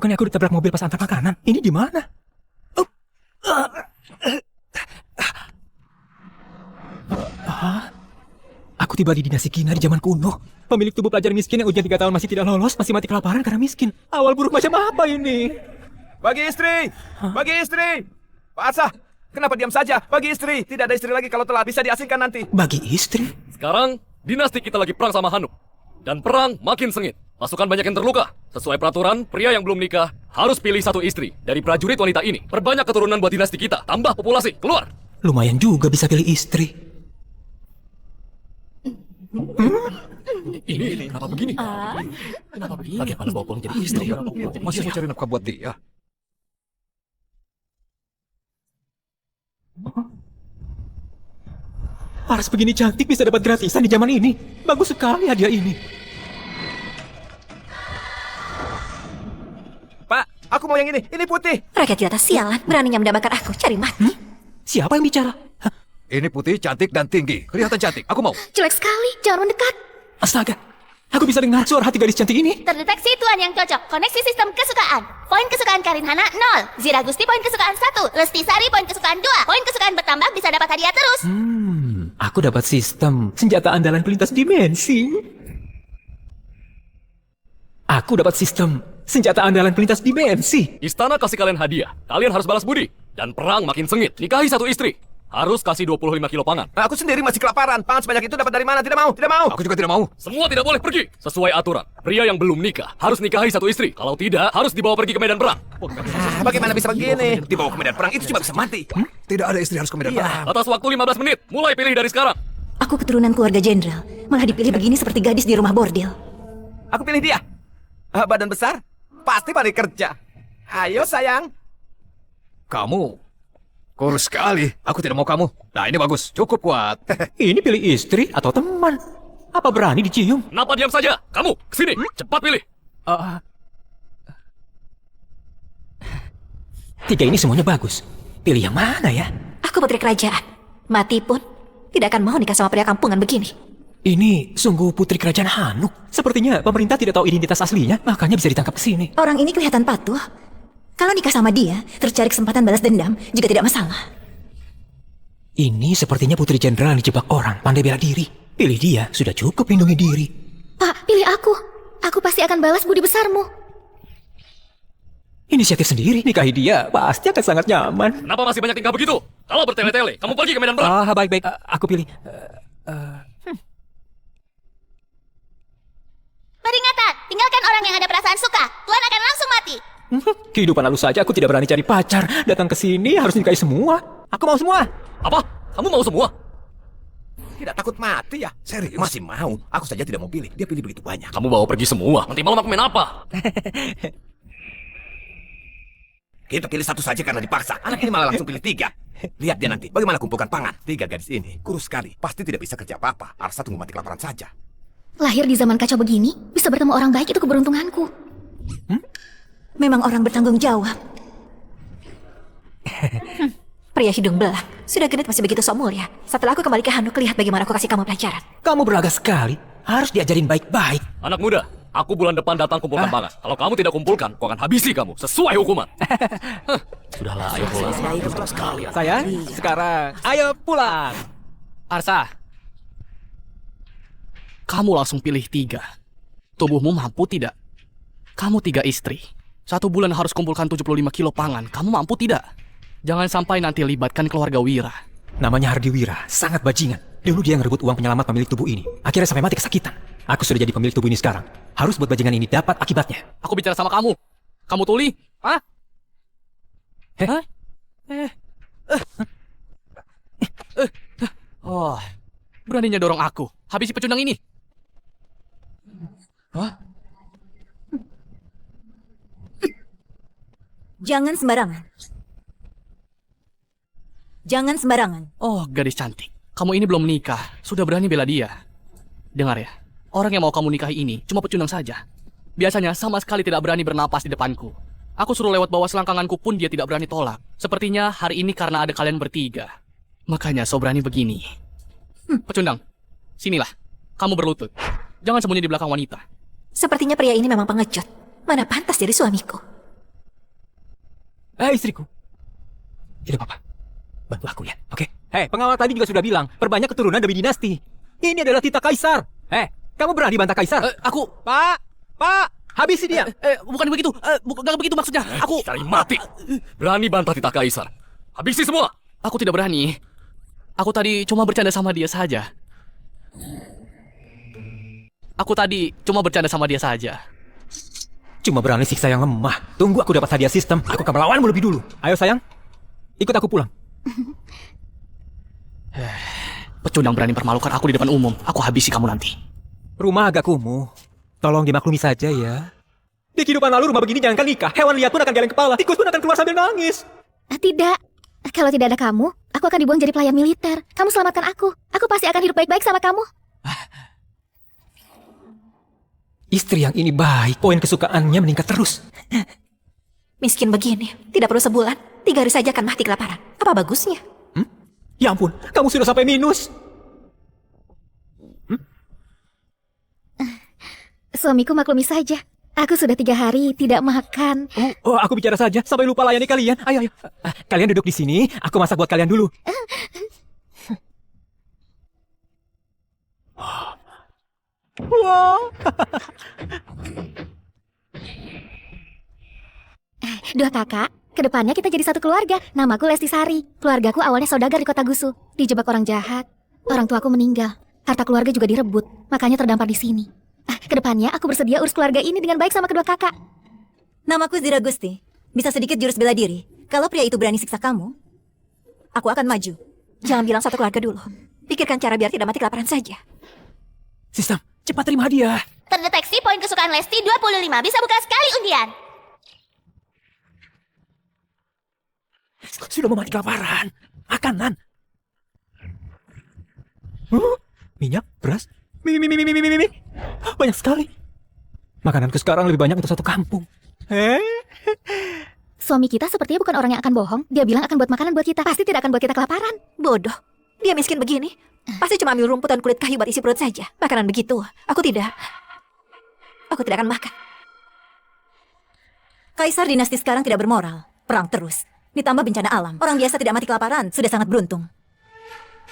Bukannya aku ditabrak mobil pas antar makanan? Ini di mana? Oh. Aku tiba di dinasti Kina di zaman kuno. Pemilik tubuh pelajar miskin yang ujian 3 tahun masih tidak lolos, masih mati kelaparan karena miskin. Awal buruk macam apa ini? Bagi istri! Bagi istri! Pak Arsah, kenapa diam saja? Bagi istri! Tidak ada istri lagi kalau telat, bisa diasingkan nanti. Bagi istri? Sekarang, dinasti kita lagi perang sama Hanuk. Dan perang makin sengit. Pasukan banyak yang terluka. Sesuai peraturan, pria yang belum nikah harus pilih satu istri dari prajurit wanita ini. Perbanyak keturunan buat dinasti kita. Tambah populasi. Keluar! Lumayan juga bisa pilih istri. Ini kenapa begini? Kenapa begini? Bagaimana bawa pulang jadi istri? Masih mau cari nafkah buat dia. Paras begini cantik bisa dapat gratisan di zaman ini. Bagus sekali hadiah ini. Pak, aku mau yang ini. Ini putih. Rakyat di atas sialan, beraninya mendambakan aku, cari mati. Siapa yang bicara? Hah? Ini putih, cantik, dan tinggi. Kelihatan cantik. Aku mau. Jelek sekali, jangan mendekat. Astaga, aku bisa dengar suara hati gadis cantik ini. Terdeteksi tuan yang cocok. Koneksi sistem kesukaan. Poin kesukaan Karin Hana 0. Zira Gusti poin kesukaan 1. Lesti Sari poin kesukaan 2. Poin kesukaan bertambah bisa dapat hadiah terus. Aku dapat sistem senjata andalan pelintas dimensi. Aku dapat sistem senjata andalan pelintas dimensi. Istana kasih kalian hadiah. Kalian harus balas budi. Dan perang makin sengit. Nikahi satu istri. Harus kasih 25 kilo pangan. Aku sendiri masih kelaparan. Pangan sebanyak itu dapat dari mana? Tidak mau, tidak mau. Aku juga tidak mau. Semua tidak boleh pergi. Sesuai aturan. Pria yang belum nikah harus nikahi satu istri. Kalau tidak, harus dibawa pergi ke medan perang. Bagaimana bisa begini? Dibawa ke medan perang itu cuma bisa mati. Tidak ada istri harus ke medan perang. Atas waktu 15 menit. Mulai pilih dari sekarang. Aku keturunan keluarga jenderal, malah dipilih begini seperti gadis di rumah bordil. Aku pilih dia. Badan besar, pasti pandai kerja. Ayo sayang. Kamu kurus sekali. Aku tidak mau kamu. Nah, ini bagus. Cukup kuat. Ini pilih istri atau teman? Apa berani dicium? Kenapa diam saja? Kamu, kesini. Cepat pilih. Tiga ini semuanya bagus. Pilih yang mana ya? Aku putri kerajaan, mati pun tidak akan mau nikah sama pria kampungan begini. Ini sungguh putri kerajaan Hanuk. Sepertinya pemerintah tidak tahu identitas aslinya, makanya bisa ditangkap ke sini. Orang ini kelihatan patuh. Kalau nikah sama dia, terus cari kesempatan balas dendam juga tidak masalah. Ini sepertinya putri jenderal yang dijebak orang, pandai bela diri. Pilih dia, sudah cukup lindungi diri. Pak, pilih aku. Aku pasti akan balas budi besarmu. Inisiatif sendiri, nikahi dia, pasti akan sangat nyaman. Kenapa masih banyak tingkah begitu? Kalau bertele-tele, kamu pergi ke medan perang. Baik-baik, aku pilih. Peringatan, tinggalkan orang yang ada perasaan suka. Tuan akan langsung mati. Kehidupan lalu saja aku tidak berani cari pacar. Datang ke sini harus nikahi semua. Aku mau semua. Apa? Kamu mau semua? Tidak takut mati ya? Serius? Masih mau. Aku saja tidak mau pilih. Dia pilih begitu banyak. Kamu bawa pergi semua. Nanti malam aku main apa? Kita pilih satu saja karena dipaksa. Anak ini malah langsung pilih 3. Lihat dia nanti. Bagaimana kumpulkan pangan? 3 gadis ini kurus sekali. Pasti tidak bisa kerja apa-apa. Arsa tunggu mati kelaparan saja. Lahir di zaman kacau begini, bisa bertemu orang baik itu keberuntunganku. Memang orang bertanggung jawab. Pria hidung belang, sudah genit masih begitu sok mulia. Setelah aku kembali ke Hanuk, lihat bagaimana aku kasih kamu pelajaran. Kamu berlaga sekali. Harus diajarin baik-baik. Anak muda, aku bulan depan datang kumpulkan pangan. Kalau kamu tidak kumpulkan, aku akan habisi kamu sesuai hukuman. Sudahlah, ayo pulang. Sayang, sekarang ayo pulang. Arsa, kamu langsung pilih 3. Tubuhmu mampu tidak? Kamu 3 istri. 1 bulan harus kumpulkan 75 kilo pangan. Kamu mampu tidak? Jangan sampai nanti libatkan keluarga Wira. Namanya Hardi Wira, sangat bajingan. Dulu dia ngerebut uang penyelamat pemilik tubuh ini. Akhirnya sampai mati kesakitan. Aku sudah jadi pemilik tubuh ini sekarang. Harus buat bajingan ini dapat akibatnya. Aku bicara sama kamu. Kamu tuli? Hah? Hah? Oh, beraninya dorong aku. Habisi pecundang ini. Hah? Jangan sembarangan. Jangan sembarangan. Oh, gadis cantik. Kamu ini belum menikah, sudah berani bela dia. Dengar ya, orang yang mau kamu nikahi ini cuma pecundang saja. Biasanya sama sekali tidak berani bernapas di depanku. Aku suruh lewat bawah selangkanganku pun dia tidak berani tolak. Sepertinya hari ini karena ada kalian bertiga. Makanya so berani begini. Pecundang, sinilah. Kamu berlutut. Jangan sembunyi di belakang wanita. Sepertinya pria ini memang pengecut. Mana pantas jadi suamiku. Istriku. Tidak apa-apa. Bantu aku ya, oke? Pengawal tadi juga sudah bilang, perbanyak keturunan demi dinasti. Ini adalah titah kaisar. Kamu berani bantah kaisar? Pak, habisi dia. Bukan begitu. Bukan begitu maksudnya. Aku Cari mati. Berani bantah titah kaisar. Habisi semua. Aku tidak berani. Aku tadi cuma bercanda sama dia saja. Cuma berani siksa yang lemah. Tunggu aku dapat hadiah sistem. Aku akan melawanmu lebih dulu. Ayo sayang, ikut aku pulang. Pecundang berani permalukan aku di depan umum. Aku habisi kamu nanti. Rumah agak kumuh. Tolong dimaklumi saja ya. Di kehidupan lalu rumah begini jangankan nikah. Hewan liar pun akan geleng kepala. Tikus pun akan keluar sambil nangis. Tidak. Kalau tidak ada kamu, aku akan dibuang jadi pelayan militer. Kamu selamatkan aku. Aku pasti akan hidup baik-baik sama kamu. Istri yang ini baik. Poin kesukaannya meningkat terus. Miskin begini, tidak perlu sebulan, 3 hari saja akan mati kelaparan. Apa bagusnya? Ya ampun, kamu sudah sampai minus. Suamiku maklumi saja. Aku sudah 3 hari tidak makan. Oh, aku bicara saja sampai lupa layani kalian. Ayo. Kalian duduk di sini, aku masak buat kalian dulu. Wow. Dua kakak, kedepannya kita jadi satu keluarga. Namaku Lesti Sari. Keluargaku awalnya saudagar di kota Gusu. Dijebak orang jahat. Orang tuaku meninggal. Harta keluarga juga direbut. Makanya terdampar di sini. Kedepannya aku bersedia urus keluarga ini dengan baik sama kedua kakak. Namaku Zira Gusti. Bisa sedikit jurus bela diri. Kalau pria itu berani siksa kamu, aku akan maju. Jangan bilang satu keluarga dulu. Pikirkan cara biar tidak mati kelaparan saja. Sistem, cepat terima hadiah. Terdeteksi poin kesukaan Lesti 25. Bisa buka sekali undian. Sudah mau mati kelaparan. Makanan. Minyak, beras, mie. Banyak sekali. Makananku sekarang lebih banyak untuk satu kampung. Suami kita sepertinya bukan orang yang akan bohong. Dia bilang akan buat makanan buat kita. Pasti tidak akan buat kita kelaparan. Bodoh. Dia miskin begini. Pasti cuma ambil rumput dan kulit kayu buat isi perut saja. Makanan begitu, aku tidak akan makan. Kaisar dinasti sekarang tidak bermoral. Perang terus. Ditambah bencana alam. Orang biasa tidak mati kelaparan, sudah sangat beruntung.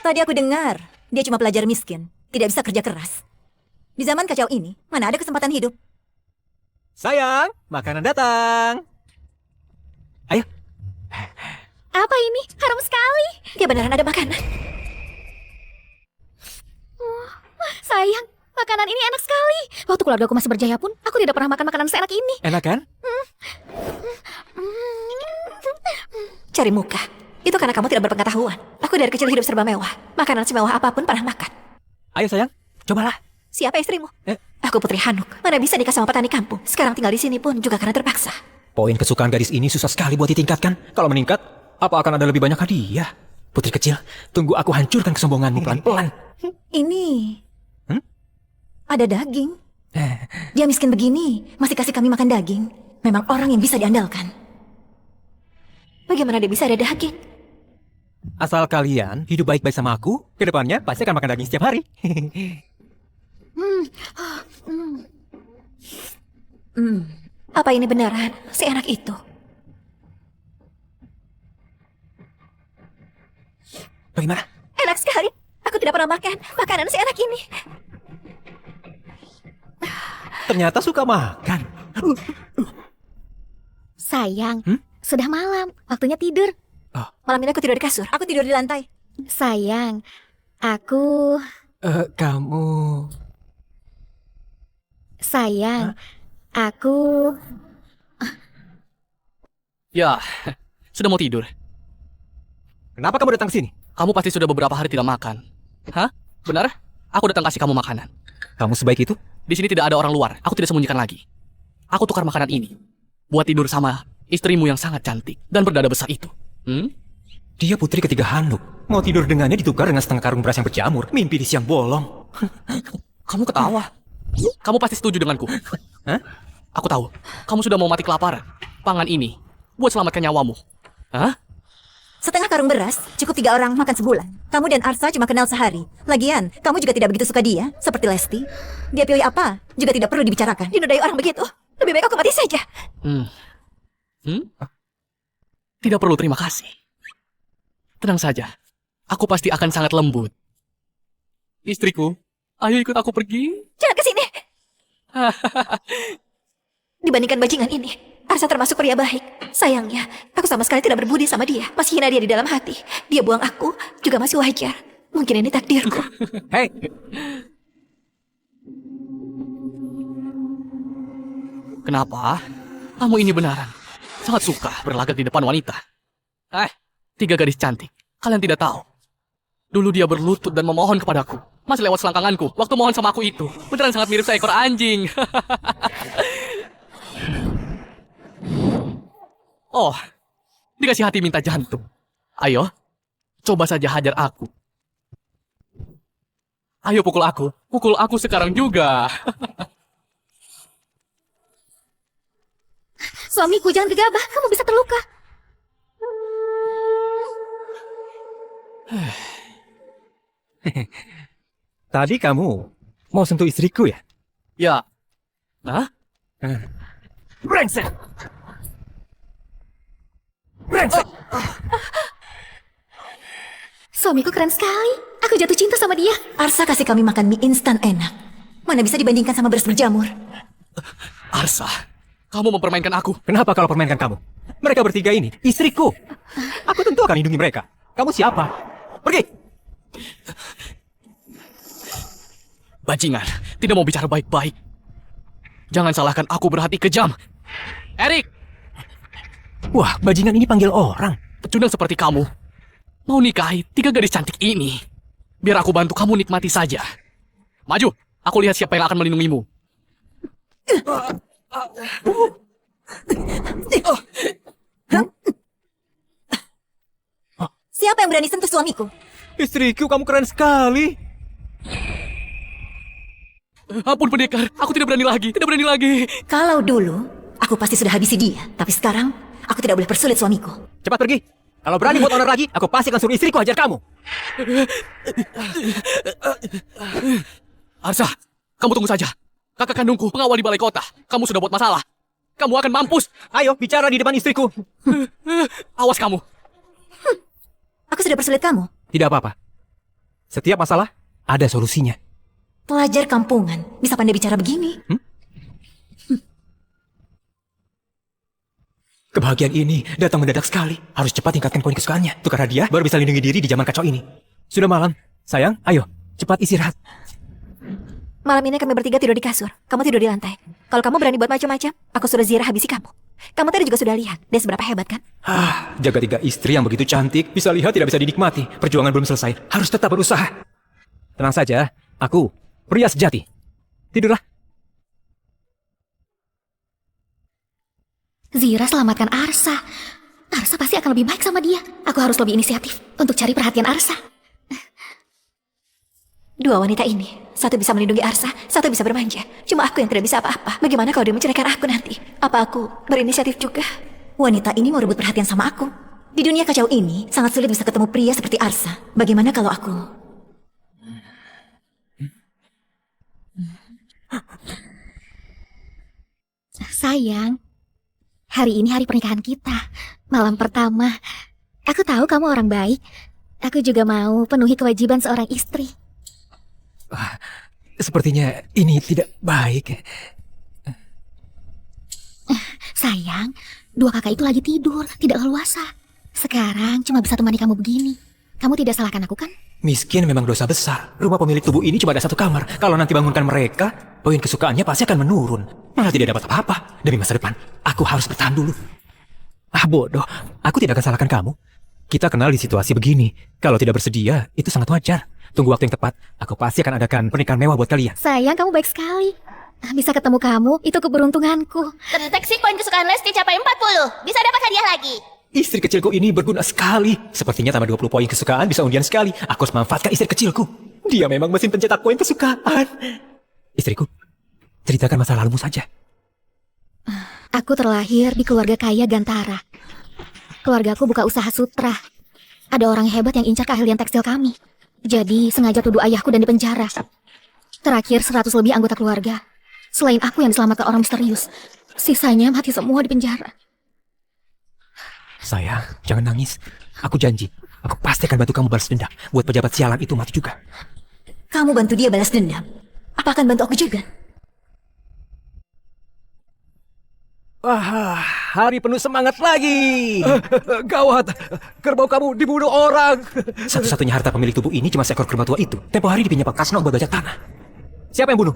Tadi aku dengar, dia cuma pelajar miskin. Tidak bisa kerja keras. Di zaman kacau ini, mana ada kesempatan hidup? Sayang, makanan datang. Ayo. Apa ini? Harum sekali. Dia beneran ada makanan. Sayang, makanan ini enak sekali. Waktu keluargaku masih berjaya pun, aku tidak pernah makan makanan seenak ini. Enak kan? Cari muka. Itu karena kamu tidak berpengetahuan. Aku dari kecil hidup serba mewah. Makanan semewah apapun pernah makan. Ayo sayang, cobalah. Siapa istrimu? Aku Putri Hanuk. Mana bisa nikah sama petani kampung. Sekarang tinggal di sini pun juga karena terpaksa. Poin kesukaan gadis ini susah sekali buat ditingkatkan. Kalau meningkat, apa akan ada lebih banyak hadiah? Putri kecil, tunggu aku hancurkan kesombonganmu pelan-pelan. Ini ada daging. Dia miskin begini, masih kasih kami makan daging. Memang orang yang bisa diandalkan. Bagaimana dia bisa ada daging? Asal kalian hidup baik-baik sama aku, kedepannya pasti akan makan daging setiap hari. Apa ini beneran seenak itu? Bagaimana? Enak sekali. Aku tidak pernah makan makanan seenak ini. Ternyata suka makan. Sayang, sudah malam. Waktunya tidur. Malam ini aku tidur di kasur. Aku tidur di lantai. Sayang, aku... Kamu... Sayang, aku... Ya, sudah mau tidur. Kenapa kamu datang ke sini? Kamu pasti sudah beberapa hari tidak makan. Hah? Benar? Aku datang kasih kamu makanan. Kamu sebaik itu? Di sini tidak ada orang luar. Aku tidak sembunyikan lagi. Aku tukar makanan ini buat tidur sama istrimu yang sangat cantik dan berdada besar itu. Dia putri ketiga Hanuk. Mau tidur dengannya ditukar dengan setengah karung beras yang berjamur. Mimpi di siang bolong. Kamu ketawa. Kamu pasti setuju denganku. Hah? Aku tahu. Kamu sudah mau mati kelaparan. Pangan ini buat selamatkan nyawamu. Hah? Setengah karung beras cukup 3 orang makan sebulan. Kamu dan Arsa cuma kenal sehari. Lagian, kamu juga tidak begitu suka dia, seperti Lesti. Dia pilih apa juga tidak perlu dibicarakan. Dinodai orang begitu. Lebih baik aku mati saja. Tidak perlu terima kasih. Tenang saja, aku pasti akan sangat lembut. Istriku, ayo ikut aku pergi. Jangan ke sini. Dibandingkan bajingan ini, Arsa termasuk pria baik. Sayangnya, aku sama sekali tidak berbudi sama dia. Masih hina dia di dalam hati. Dia buang aku, juga masih wajar. Mungkin ini takdirku. Hei, Kenapa? Kamu ini benaran sangat suka berlagak di depan wanita. Tiga gadis cantik. Kalian tidak tahu. Dulu dia berlutut dan memohon kepadaku. Masih lewat selangkanganku. Waktu mohon sama aku itu, beneran sangat mirip seekor anjing. Oh, dikasih hati minta jantung. Ayo, coba saja hajar aku. Ayo pukul aku sekarang juga. Suamiku, jangan gegabah, kamu bisa terluka. tadi kamu mau sentuh istriku ya? Ya. Hah? Brengsek! Brengsek! Suamiku keren sekali. Aku jatuh cinta sama dia. Arsa kasih kami makan mie instan enak. Mana bisa dibandingkan sama beras berjamur. Arsa, kamu mempermainkan aku. Kenapa kalau permainkan kamu? Mereka bertiga ini istriku. Aku tentu akan lindungi mereka. Kamu siapa? Pergi! Bajingan, tidak mau bicara baik-baik. Jangan salahkan aku berhati kejam. Erik! Wah, bajingan ini panggil orang. Pecundang seperti kamu mau nikahi tiga gadis cantik ini. Biar aku bantu kamu nikmati saja. Maju, aku lihat siapa yang akan melindungimu. Siapa yang berani sentuh suamiku? Istriku, kamu keren sekali. Ampun pendekar, aku tidak berani lagi. Kalau dulu, aku pasti sudah habisi dia. Tapi sekarang, aku tidak boleh persulit suamiku. Cepat pergi. Kalau berani buat honor lagi, aku pasti akan suruh istriku hajar kamu. Arsa, kamu tunggu saja. Kakak kandungku, pengawal di balai kota. Kamu sudah buat masalah. Kamu akan mampus. Ayo, bicara di depan istriku. Awas kamu. Aku sudah persulit kamu. Tidak apa-apa. Setiap masalah, ada solusinya. Pelajar kampungan, bisa pandai bicara begini. Kebahagiaan ini datang mendadak sekali. Harus cepat tingkatkan poin kesukaannya. Tukar hadiah, baru bisa lindungi diri di zaman kacau ini. Sudah malam. Sayang, ayo. Cepat istirahat. Malam ini kami bertiga tidur di kasur. Kamu tidur di lantai. Kalau kamu berani buat macam-macam, aku suruh Zira habisi kamu. Kamu tadi juga sudah lihat. Dia seberapa hebat kan? Jaga tiga istri yang begitu cantik, bisa lihat tidak bisa dinikmati. Perjuangan belum selesai. Harus tetap berusaha. Tenang saja. Aku, pria sejati. Tidurlah. Zira, selamatkan Arsa. Arsa pasti akan lebih baik sama dia. Aku harus lebih inisiatif untuk cari perhatian Arsa. Dua wanita ini, satu bisa melindungi Arsa, satu bisa bermanja. Cuma aku yang tidak bisa apa-apa. Bagaimana kalau dia menceraikan aku nanti? Apa aku berinisiatif juga? Wanita ini mau rebut perhatian sama aku. Di dunia kacau ini, sangat sulit bisa ketemu pria seperti Arsa. Bagaimana kalau aku... Sayang, hari ini hari pernikahan kita. Malam pertama. Aku tahu kamu orang baik. Aku juga mau penuhi kewajiban seorang istri. Sepertinya ini tidak baik. Sayang, dua kakak itu lagi tidur, tidak leluasa. Sekarang cuma bisa temani kamu begini. Kamu tidak salahkan aku kan? Miskin memang dosa besar. Rumah pemilik tubuh ini cuma ada satu kamar. Kalau nanti bangunkan mereka, poin kesukaannya pasti akan menurun. Malah tidak dapat apa-apa. Demi masa depan, aku harus bertahan dulu. Bodoh. Aku tidak akan salahkan kamu. Kita kenal di situasi begini. Kalau tidak bersedia, itu sangat wajar. Tunggu waktu yang tepat. Aku pasti akan adakan pernikahan mewah buat kalian. Sayang, kamu baik sekali. Bisa ketemu kamu, itu keberuntunganku. Terdeteksi poin kesukaan Lesti capai 40. Bisa dapat hadiah lagi. Istri kecilku ini berguna sekali. Sepertinya tambah 20 poin kesukaan bisa undian sekali. Aku harus memanfaatkan istri kecilku. Dia memang mesin pencetak poin kesukaan. Istriku, ceritakan masa lalumu saja. Aku terlahir di keluarga kaya Gantara. Keluargaku buka usaha sutra. Ada orang hebat yang incar keahlian tekstil kami. Jadi sengaja tuduh ayahku dan dipenjara. Terakhir 100 lebih anggota keluarga. Selain aku yang diselamatkan orang misterius. Sisanya mati semua di penjara. Sayang, jangan nangis. Aku janji, aku pasti akan bantu kamu balas dendam. Buat pejabat sialan itu mati juga. Kamu bantu dia balas dendam. Apa akan bantu aku juga? Wah, hari penuh semangat lagi. Gawat, kerbau kamu dibunuh orang. Satu-satunya harta pemilik tubuh ini cuma seekor kerbau tua itu. Tempo hari dipinjam Pak Kasno buat bajak tanah. Siapa yang bunuh?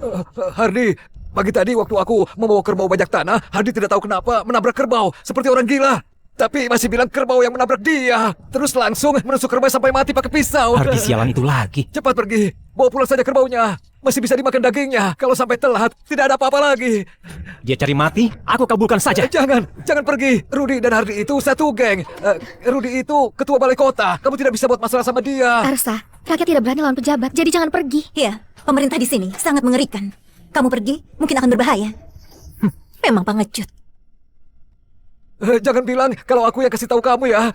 Hardi, pagi tadi waktu aku membawa kerbau bajak tanah, Hardi tidak tahu kenapa menabrak kerbau seperti orang gila. Tapi masih bilang kerbau yang menabrak dia. Terus langsung menusuk kerbau sampai mati pakai pisau. Hardi sialan itu lagi. Cepat pergi, bawa pulang saja kerbaunya. Masih bisa dimakan dagingnya. Kalau sampai telat, tidak ada apa-apa lagi. Dia cari mati, aku kabulkan saja. Jangan pergi. Rudy dan Hardi itu satu geng. Rudy itu ketua balai kota. Kamu tidak bisa buat masalah sama dia. Arsa, rakyat tidak berani lawan pejabat, jadi jangan pergi. Iya, pemerintah di sini sangat mengerikan. Kamu pergi, mungkin akan berbahaya. Memang pengecut. Jangan bilang kalau aku yang kasih tahu kamu ya.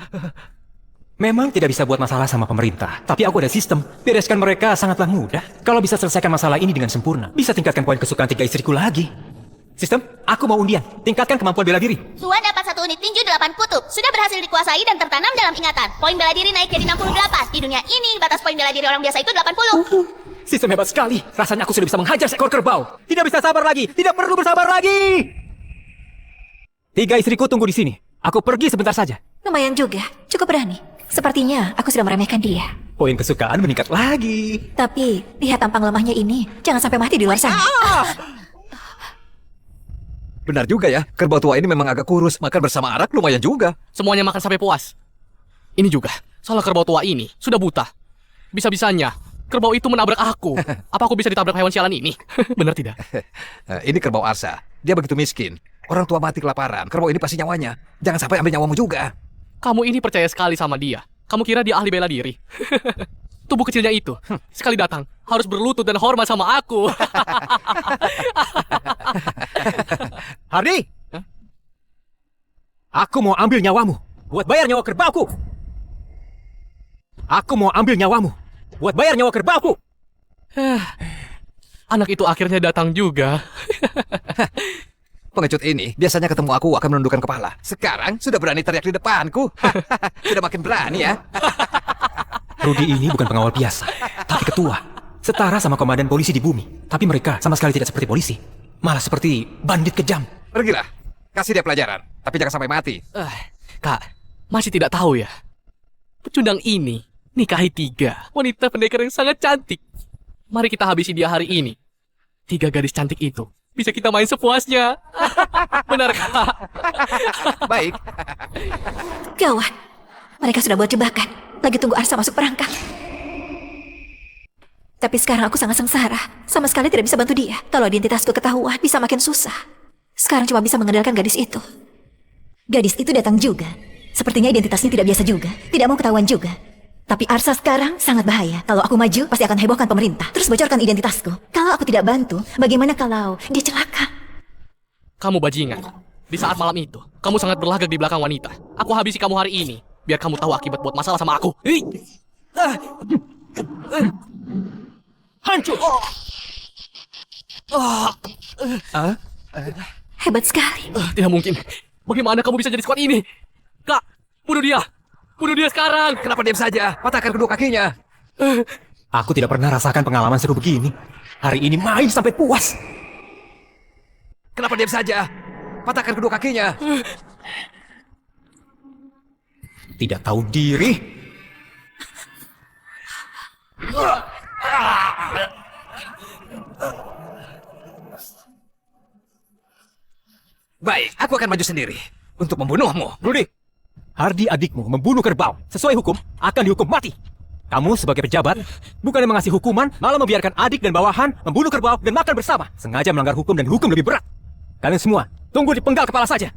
Memang tidak bisa buat masalah sama pemerintah, tapi aku ada sistem. Bereskan mereka sangatlah mudah. Kalau bisa selesaikan masalah ini dengan sempurna, bisa tingkatkan poin kesukaan 3 istriku lagi. Sistem, aku mau undian. Tingkatkan kemampuan bela diri. Tuan dapat 1 unit tinju 8 kutub. Sudah berhasil dikuasai dan tertanam dalam ingatan. Poin bela diri naik jadi 68. Di dunia ini, batas poin bela diri orang biasa itu 80. Sistem hebat sekali. Rasanya aku sudah bisa menghajar seekor kerbau. Tidak bisa sabar lagi. Tidak perlu bersabar lagi. 3 istriku tunggu di sini. Aku pergi sebentar saja. Lumayan juga, cukup berani. Sepertinya aku sudah meremehkan dia. Poin kesukaan meningkat lagi. Tapi, lihat tampang lemahnya ini. Jangan sampai mati di luar sana. Benar juga ya, kerbau tua ini memang agak kurus. Makan bersama arak lumayan juga. Semuanya makan sampai puas. Ini juga, soal kerbau tua ini sudah buta. Bisa-bisanya, kerbau itu menabrak aku. Apa aku bisa ditabrak hewan sialan ini? Benar tidak? Ini kerbau Arsa. Dia begitu miskin. Orang tua mati kelaparan. Kerbau ini pasti nyawanya. Jangan sampai ambil nyawamu juga. Kamu ini percaya sekali sama dia. Kamu kira dia ahli bela diri? Tubuh kecilnya itu, sekali datang, harus berlutut dan hormat sama aku. Hardi! Aku mau ambil nyawamu buat bayar nyawa kerbauku. Aku mau ambil nyawamu buat bayar nyawa kerbauku. Anak itu akhirnya datang juga. Pengecut ini biasanya ketemu aku akan menundukkan kepala. Sekarang sudah berani teriak di depanku. Sudah makin berani ya. Rudy ini bukan pengawal biasa, tapi ketua. Setara sama komandan polisi di bumi. Tapi mereka sama sekali tidak seperti polisi. Malah seperti bandit kejam. Pergilah. Kasih dia pelajaran. Tapi jangan sampai mati. Kak, masih tidak tahu ya? Pecundang ini nikahi 3 wanita pendekar yang sangat cantik. Mari kita habisi dia hari ini. 3 gadis cantik itu bisa kita main sepuasnya. Benar, Kak? Baik. Gawat. Mereka sudah buat jebakan. Lagi tunggu Arsa masuk perangkap. Tapi sekarang aku sangat sengsara. Sama sekali tidak bisa bantu dia. Kalau identitasku ketahuan, bisa makin susah. Sekarang cuma bisa mengandalkan gadis itu. Gadis itu datang juga. Sepertinya identitasnya tidak biasa juga. Tidak mau ketahuan juga. Tapi Arsa sekarang sangat bahaya. Kalau aku maju, pasti akan hebohkan pemerintah. Terus bocorkan identitasku. Kalau aku tidak bantu, bagaimana kalau dia celaka? Kamu bajingan. Di saat malam itu, kamu sangat berlagak di belakang wanita. Aku habisi kamu hari ini, biar kamu tahu akibat buat masalah sama aku. Hancur! Hebat sekali. Tidak mungkin. Bagaimana kamu bisa jadi squad ini? Kak, bunuh dia. Bunuh dia sekarang. Kenapa diam saja? Patahkan kedua kakinya. Aku tidak pernah rasakan pengalaman seru begini. Hari ini main sampai puas. Kenapa diam saja? Patahkan kedua kakinya. Tidak tahu diri. Baik, aku akan maju sendiri untuk membunuhmu. Rudy, Hardi adikmu membunuh kerbau. Sesuai hukum, akan dihukum mati. Kamu sebagai pejabat, bukannya mengasih hukuman, malah membiarkan adik dan bawahan membunuh kerbau dan makan bersama. Sengaja melanggar hukum dan hukum lebih berat. Kalian semua, tunggu di penggal kepala saja.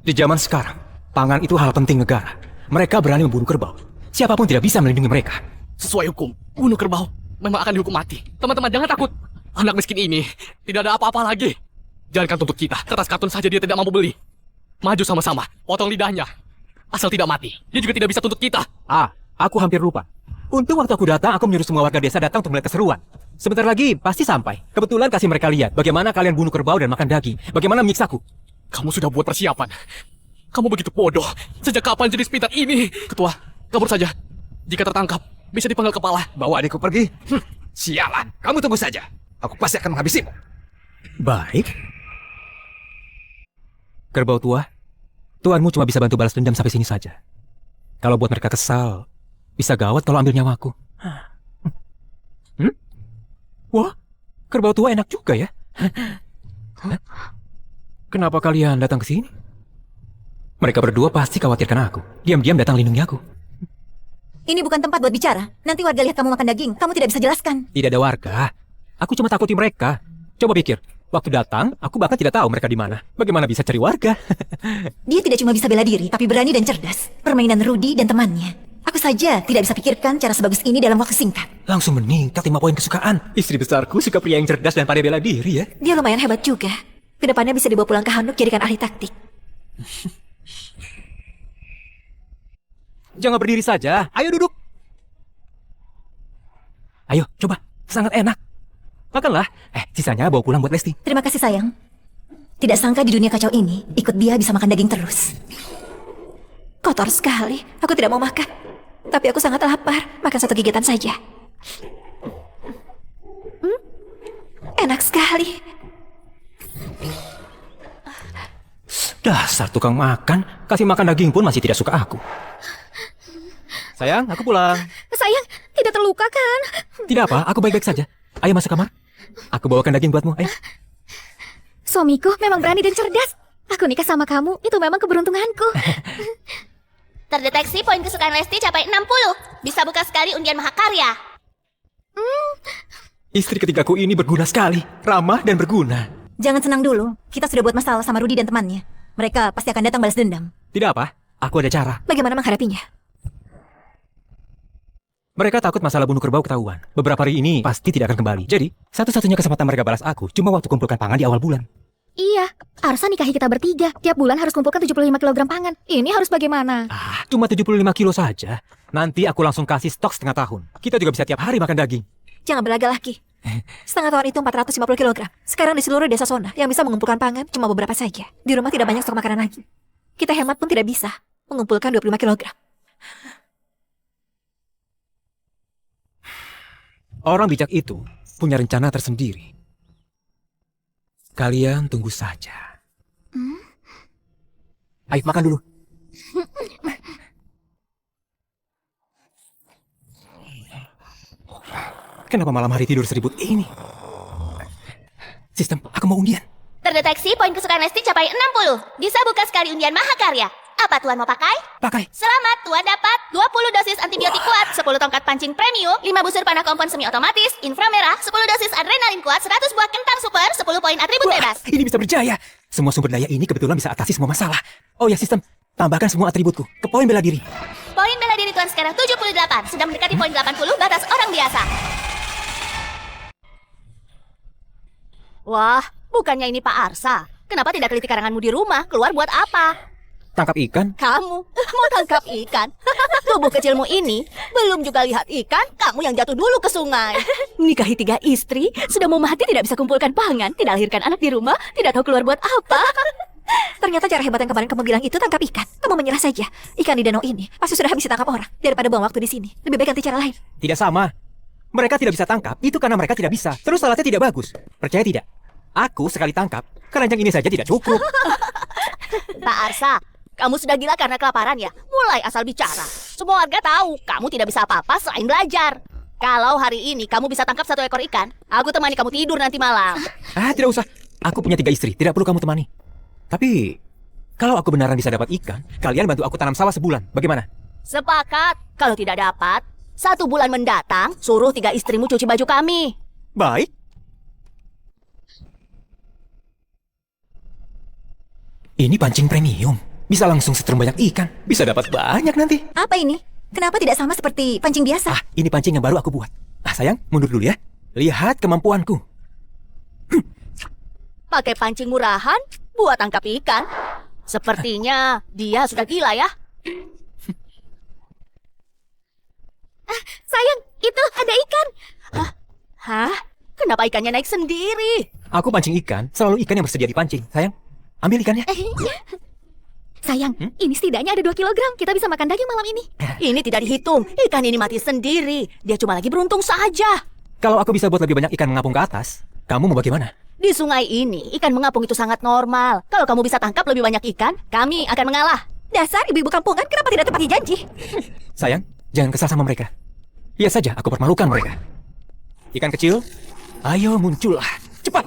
Di zaman sekarang, pangan itu hal penting negara. Mereka berani membunuh kerbau. Siapapun tidak bisa melindungi mereka. Sesuai hukum, bunuh kerbau memang akan dihukum mati. Teman-teman jangan takut. Anak miskin ini tidak ada apa-apa lagi. Jangankan tuntut kita, kertas kartun saja dia tidak mampu beli. Maju sama-sama, potong lidahnya. Asal tidak mati, dia juga tidak bisa tuntut kita. Aku hampir lupa. Untung waktu aku datang, aku menyuruh semua warga desa datang untuk melihat keseruan. Sebentar lagi, pasti sampai. Kebetulan kasih mereka lihat bagaimana kalian bunuh kerbau dan makan daging. Bagaimana menyiksaku. Kamu sudah buat persiapan. Kamu begitu bodoh. Sejak kapan jadi sepintar ini? Ketua, kabur saja. Jika tertangkap, bisa dipenggal kepala. Bawa adikku pergi. Sialan, kamu tunggu saja. Aku pasti akan menghabisimu. Baik. Kerbau tua, tuanmu cuma bisa bantu balas dendam sampai sini saja. Kalau buat mereka kesal, bisa gawat kalau ambil nyawaku. Wah, kerbau tua enak juga ya. Kenapa kalian datang ke sini? Mereka berdua pasti khawatirkan aku. Diam-diam datang lindungi aku. Ini bukan tempat buat bicara. Nanti warga lihat kamu makan daging, kamu tidak bisa jelaskan. Tidak ada warga. Aku cuma takuti mereka. Coba pikir, waktu datang, aku bahkan tidak tahu mereka di mana. Bagaimana bisa cari warga? Dia tidak cuma bisa bela diri, tapi berani dan cerdas. Permainan Rudy dan temannya. Aku saja tidak bisa pikirkan cara sebagus ini dalam waktu singkat. Langsung meningkat 5 poin kesukaan. Istri besarku suka pria yang cerdas dan pandai bela diri ya. Dia lumayan hebat juga. Kedepannya bisa dibawa pulang ke Hanuk jadikan ahli taktik. Jangan berdiri saja. Ayo duduk. Ayo, coba. Sangat enak. Makanlah. Sisanya bawa pulang buat Lesti. Terima kasih sayang. Tidak sangka di dunia kacau ini, ikut dia bisa makan daging terus. Kotor sekali. Aku tidak mau makan. Tapi aku sangat lapar. Makan satu gigitan saja. Enak sekali. Dasar tukang makan. Kasih makan daging pun masih tidak suka aku. Sayang, aku pulang. Sayang, tidak terluka kan? Tidak apa, aku baik-baik saja. Ayo masuk kamar. Aku bawakan daging buatmu. Ayo. Suamiku memang berani dan cerdas. Aku nikah sama kamu, itu memang keberuntunganku. Terdeteksi poin kesukaan Lesti capai 60. Bisa buka sekali undian mahakarya. Istri ketigaku ini berguna sekali. Ramah dan berguna. Jangan senang dulu. Kita sudah buat masalah sama Rudy dan temannya. Mereka pasti akan datang balas dendam. Tidak apa, aku ada cara. Bagaimana menghadapinya? Mereka takut masalah bunuh kerbau ketahuan. Beberapa hari ini pasti tidak akan kembali. Jadi, satu-satunya kesempatan mereka balas aku cuma waktu kumpulkan pangan di awal bulan. Iya, Arsa nikahi kita bertiga. Tiap bulan harus kumpulkan 75 kg pangan. Ini harus bagaimana? Cuma 75 kilo saja. Nanti aku langsung kasih stok setengah tahun. Kita juga bisa tiap hari makan daging. Jangan berlagak lagi. Setengah tahun itu 450 kg. Sekarang di seluruh desa Sona yang bisa mengumpulkan pangan cuma beberapa saja. Di rumah tidak banyak stok makanan lagi. Kita hemat pun tidak bisa mengumpulkan 25 kg. Orang bijak itu punya rencana tersendiri. Kalian tunggu saja. Ayo makan dulu. Kenapa malam hari tidur seribut ini? Sistem, aku mau undian. Terdeteksi poin kesukaan Lesti capai 60. Bisa buka sekali undian mahakarya. Apa Tuan mau pakai? Pakai. Selamat, Tuan dapat 20 dosis antibiotik kuat, 10 tongkat pancing premium, 5 busur panah kompon semi otomatis, inframerah, 10 dosis adrenalin kuat, 100 buah kentang super, 10 poin atribut bebas. Ini bisa berjaya. Semua sumber daya ini kebetulan bisa atasi semua masalah. Oh ya sistem, tambahkan semua atributku ke poin bela diri. Poin bela diri Tuan sekarang 78, sudah mendekati poin 80 batas orang biasa. Wah, bukannya ini Pak Arsa. Kenapa tidak teliti karanganmu di rumah? Keluar buat apa? Tangkap ikan? Kamu mau tangkap ikan? Tubuh kecilmu ini belum juga lihat ikan, kamu yang jatuh dulu ke sungai. Menikahi 3 istri, sudah mau mati tidak bisa kumpulkan pangan, tidak lahirkan anak di rumah, tidak tahu keluar buat apa. Ternyata cara hebat yang kemarin kamu bilang itu tangkap ikan. Kamu menyerah saja. Ikan di danau ini pasti sudah habis ditangkap orang. Daripada buang waktu di sini, lebih baik ganti cara lain. Tidak sama. Mereka tidak bisa tangkap, itu karena mereka tidak bisa. Terus alatnya tidak bagus. Percaya tidak? Aku sekali tangkap, keranjang ini saja tidak cukup. Pak Arsa, kamu sudah gila karena kelaparan ya? Mulai asal bicara. Semua warga tahu kamu tidak bisa apa-apa selain belajar. Kalau hari ini kamu bisa tangkap 1 ekor ikan, aku temani kamu tidur nanti malam. Tidak usah. Aku punya 3 istri, tidak perlu kamu temani. Tapi, kalau aku beneran bisa dapat ikan, kalian bantu aku tanam sawah sebulan. Bagaimana? Sepakat. Kalau tidak dapat, 1 bulan mendatang, suruh 3 istrimu cuci baju kami. Baik. Ini pancing premium. Bisa langsung setrum banyak ikan. Bisa dapat banyak nanti. Apa ini? Kenapa tidak sama seperti pancing biasa? Ini pancing yang baru aku buat. Sayang, mundur dulu ya. Lihat kemampuanku. Pakai pancing murahan buat tangkap ikan. Sepertinya dia sudah gila ya. Sayang, itu ada ikan. Hah? Kenapa ikannya naik sendiri? Aku pancing ikan, selalu ikan yang bersedia dipancing. Sayang, ambil ikannya. Sayang, ini setidaknya ada 2 kilogram. Kita bisa makan daging malam ini. Ini tidak dihitung. Ikan ini mati sendiri. Dia cuma lagi beruntung saja. Kalau aku bisa buat lebih banyak ikan mengapung ke atas, kamu mau bagaimana? Di sungai ini, ikan mengapung itu sangat normal. Kalau kamu bisa tangkap lebih banyak ikan, kami akan mengalah. Dasar ibu-ibu kampungan, kenapa tidak tepati janji? Sayang, jangan kesal sama mereka. Lihat saja, aku permalukan mereka. Ikan kecil, ayo muncullah. Cepat!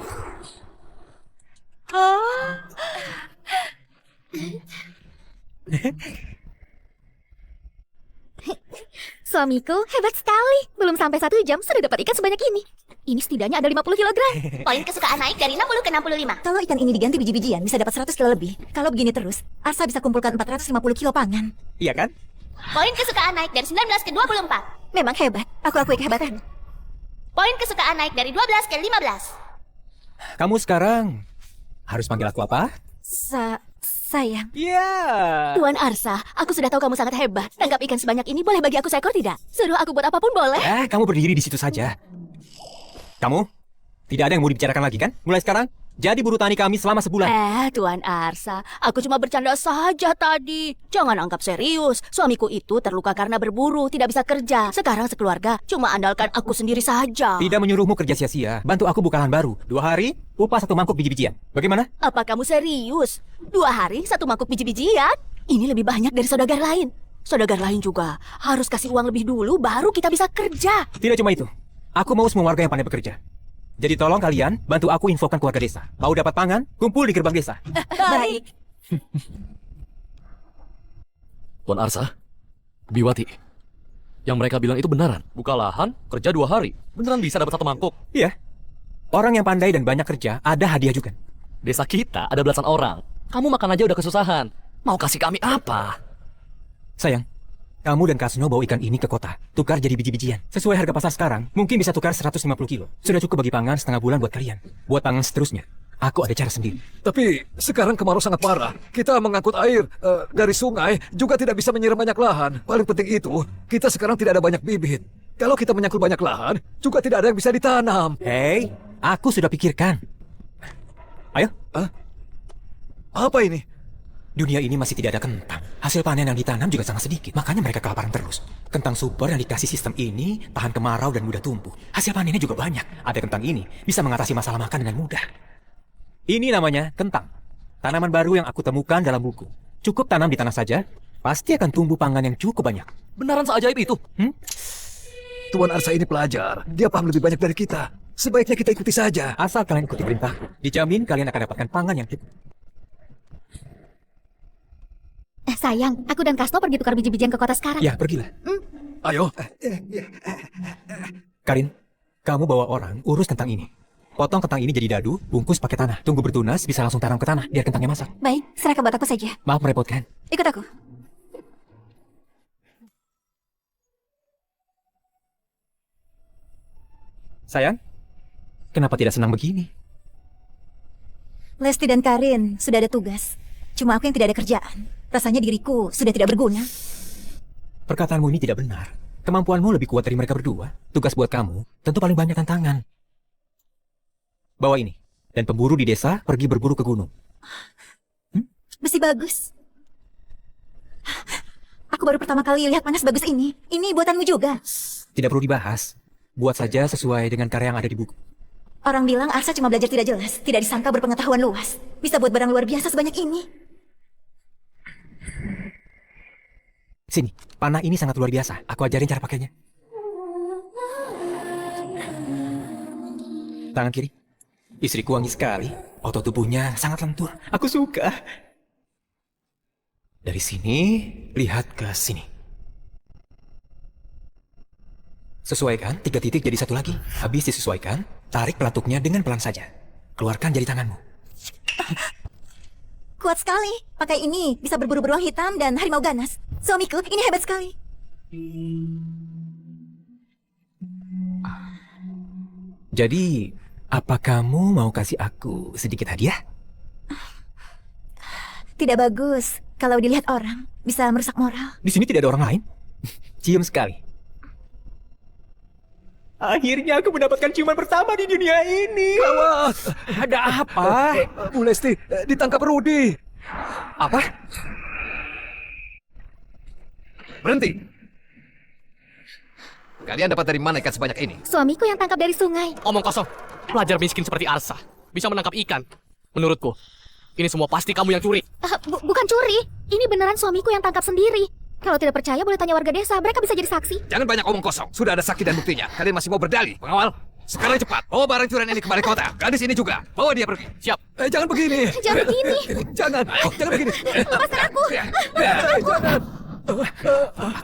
Suamiku hebat sekali. Belum sampai 1 jam sudah dapat ikan sebanyak ini. Ini setidaknya ada 50 kilogram. Poin kesukaan naik dari 60 ke 65. Kalau ikan ini diganti biji-bijian, bisa dapat 100 kilo lebih. Kalau begini terus, Arsa bisa kumpulkan 450 kilo pangan. Iya kan? Poin kesukaan naik dari 19 ke 24. Memang hebat, aku akui kehebatan. Poin kesukaan naik dari 12 ke 15. Kamu sekarang harus panggil aku apa? Sayang. Iya. Tuan Arsa, aku sudah tahu kamu sangat hebat. Tangkap ikan sebanyak ini boleh bagi aku seekor tidak? Suruh aku buat apapun boleh. Kamu berdiri di situ saja. Kamu, tidak ada yang mau dibicarakan lagi kan? Mulai sekarang, jadi buruh tani kami selama sebulan. Tuan Arsa, aku cuma bercanda saja tadi. Jangan anggap serius. Suamiku itu terluka karena berburu, tidak bisa kerja. Sekarang sekeluarga cuma andalkan aku sendiri saja. Tidak menyuruhmu kerja sia-sia. Bantu aku buka lahan baru. 2 hari, upah 1 mangkuk biji-bijian. Bagaimana? Apa kamu serius? 2 hari 1 mangkuk biji-bijian? Ini lebih banyak dari saudagar lain. Saudagar lain juga harus kasih uang lebih dulu baru kita bisa kerja. Tidak cuma itu. Aku mau semua warga yang pandai bekerja. Jadi tolong kalian bantu aku infokan keluarga desa. Mau dapat pangan, kumpul di gerbang desa. Baik. Tuan Arsa, Biwati, yang mereka bilang itu benaran. Buka lahan, kerja 2 hari. Beneran bisa dapat 1 mangkuk. Iya. Orang yang pandai dan banyak kerja, ada hadiah juga. Desa kita ada belasan orang. Kamu makan aja udah kesusahan. Mau kasih kami apa? Sayang, kamu dan Kak Snow bawa ikan ini ke kota. Tukar jadi biji-bijian. Sesuai harga pasar sekarang, mungkin bisa tukar 150 kilo. Sudah cukup bagi pangan setengah bulan buat kalian. Buat pangan seterusnya, aku ada cara sendiri. Tapi sekarang kemarau sangat parah. Kita mengangkut air dari sungai juga tidak bisa menyiram banyak lahan. Paling penting itu, kita sekarang tidak ada banyak bibit. Kalau kita menyangkut banyak lahan, juga tidak ada yang bisa ditanam. Hei, aku sudah pikirkan. Ayo. Apa ini? Dunia ini masih tidak ada kentang. Hasil panen yang ditanam juga sangat sedikit. Makanya mereka kelaparan terus. Kentang super yang dikasih sistem ini tahan kemarau dan mudah tumbuh. Hasil panennya juga banyak. Ada kentang ini bisa mengatasi masalah makan dengan mudah. Ini namanya kentang. Tanaman baru yang aku temukan dalam buku. Cukup tanam di tanah saja, pasti akan tumbuh pangan yang cukup banyak. Benaran seajaib itu? Tuan Arsa ini pelajar. Dia paham lebih banyak dari kita. Sebaiknya kita ikuti saja. Asal kalian ikuti perintahku, dijamin kalian akan dapatkan pangan yang cukup. Sayang, aku dan Kasno pergi tukar biji-bijian ke kota sekarang. Ya, pergilah. Ayo. Karin, kamu bawa orang urus kentang ini. Potong kentang ini jadi dadu, bungkus pakai tanah. Tunggu bertunas, bisa langsung tanam ke tanah, biar kentangnya masak. Baik, serahkan buat aku saja. Maaf merepotkan. Ikut aku. Sayang, kenapa tidak senang begini? Lesti dan Karin sudah ada tugas. Cuma aku yang tidak ada kerjaan. Rasanya diriku sudah tidak berguna. Perkataanmu ini tidak benar. Kemampuanmu lebih kuat dari mereka berdua. Tugas buat kamu tentu paling banyak tantangan. Bawa ini. Dan pemburu di desa pergi berburu ke gunung. Besi bagus. Aku baru pertama kali lihat panas bagus ini. Ini buatanmu juga. Tidak perlu dibahas. Buat saja sesuai dengan karya yang ada di buku. Orang bilang Arsa cuma belajar tidak jelas. Tidak disangka berpengetahuan luas. Bisa buat barang luar biasa sebanyak ini. Sini, panah ini sangat luar biasa. Aku ajarin cara pakainya. Tangan kiri. Istriku wangi sekali. Otot tubuhnya sangat lentur. Aku suka. Dari sini, lihat ke sini. Sesuaikan 3 titik jadi 1 lagi. Habis disesuaikan, tarik pelatuknya dengan pelan saja. Keluarkan jari tanganmu. Kuat sekali. Pakai ini bisa berburu beruang hitam dan harimau ganas. Suamiku, ini hebat sekali. Jadi, apa kamu mau kasih aku sedikit hadiah? Tidak bagus. Kalau dilihat orang, bisa merusak moral. Di sini tidak ada orang lain. Cium sekali. Akhirnya aku mendapatkan ciuman pertama di dunia ini. Gawat. Ada apa? Bu Lesti, ditangkap Rudi. Apa? Berhenti. Kalian dapat dari mana ikan sebanyak ini? Suamiku yang tangkap dari sungai. Omong kosong. Pelajar miskin seperti Arsa bisa menangkap ikan. Menurutku, ini semua pasti kamu yang curi. Bukan curi. Ini beneran suamiku yang tangkap sendiri. Kalau tidak percaya boleh tanya warga desa. Mereka bisa jadi saksi. Jangan banyak omong kosong. Sudah ada saksi dan buktinya. Kalian masih mau berdalih? Pengawal, sekarang cepat. Bawa barang curian ini ke balai kota. Gadis ini juga. Bawa dia pergi. Siap. Jangan begini. Jangan begini. Jangan. Jangan begini. Lepaskan aku. Jangan.